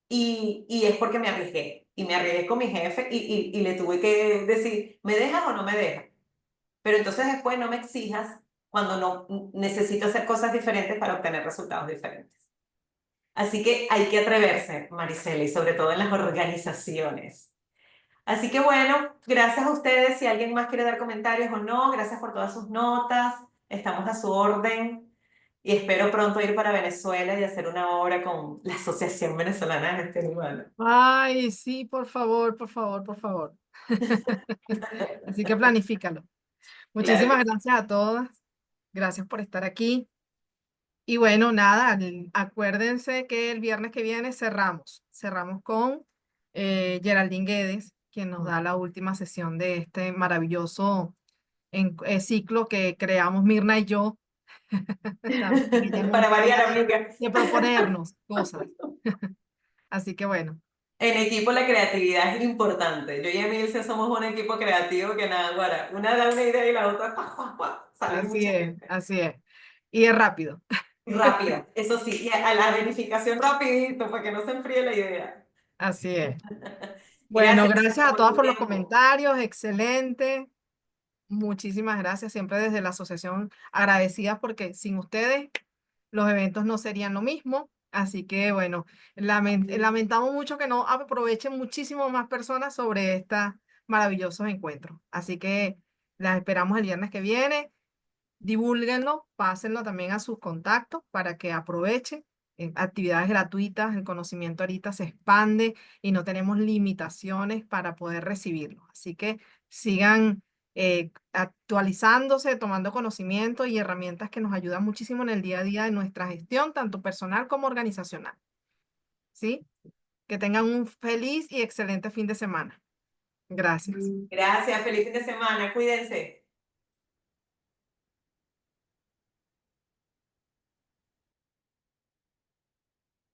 Y es porque me arriesgué. Y me arriesgué con mi jefe y le tuve que decir, ¿me dejas o no me dejas? Pero entonces después no me exijas cuando no necesito hacer cosas diferentes para obtener resultados diferentes. Así que hay que atreverse, Maricela, y sobre todo en las organizaciones. Así que bueno, gracias a ustedes. Si alguien más quiere dar comentarios o no, gracias por todas sus notas. Estamos a su orden y espero pronto ir para Venezuela y hacer una obra con la Asociación Venezolana de Gestión Humana. Ay, sí, por favor, por favor, por favor. Así que planifícalo. Claro Muchísimas que sí. gracias a todas. Gracias por estar aquí. Y bueno, nada, acuérdense que el viernes que viene cerramos. Cerramos con Geraldine Guedes, quien nos da la última sesión de este maravilloso ciclo que creamos Mirna y yo. También ella es una Para variar, encargada amiga. de proponernos cosas. Así que bueno, En equipo la creatividad es importante. Yo y Emilce somos un equipo creativo que nada, guara. Una da una idea y la otra, ¡pua, pua, pua! Salen así muchas es, ideas. así es. Y es rápido. Rápida, eso sí, y a la verificación rapidito para que no se enfríe la idea. Así es. Bueno, Gracias, gracias chicas, a por todas tu por los tiempo. comentarios. Excelente. Muchísimas gracias. Siempre desde la asociación agradecidas porque sin ustedes los eventos no serían lo mismo. Así que bueno, lamentamos mucho que no aprovechen muchísimo más personas sobre estos maravillosos encuentros. Así que las esperamos el viernes que viene. Divúlguenlo, pásenlo también a sus contactos para que aprovechen. Actividades gratuitas, el conocimiento ahorita se expande y no tenemos limitaciones para poder recibirlo. Así que sigan actualizándose, tomando conocimiento y herramientas que nos ayudan muchísimo en el día a día de nuestra gestión, tanto personal como organizacional. ¿Sí? Que tengan un feliz y excelente fin de semana. Gracias. Gracias, feliz fin de semana, cuídense.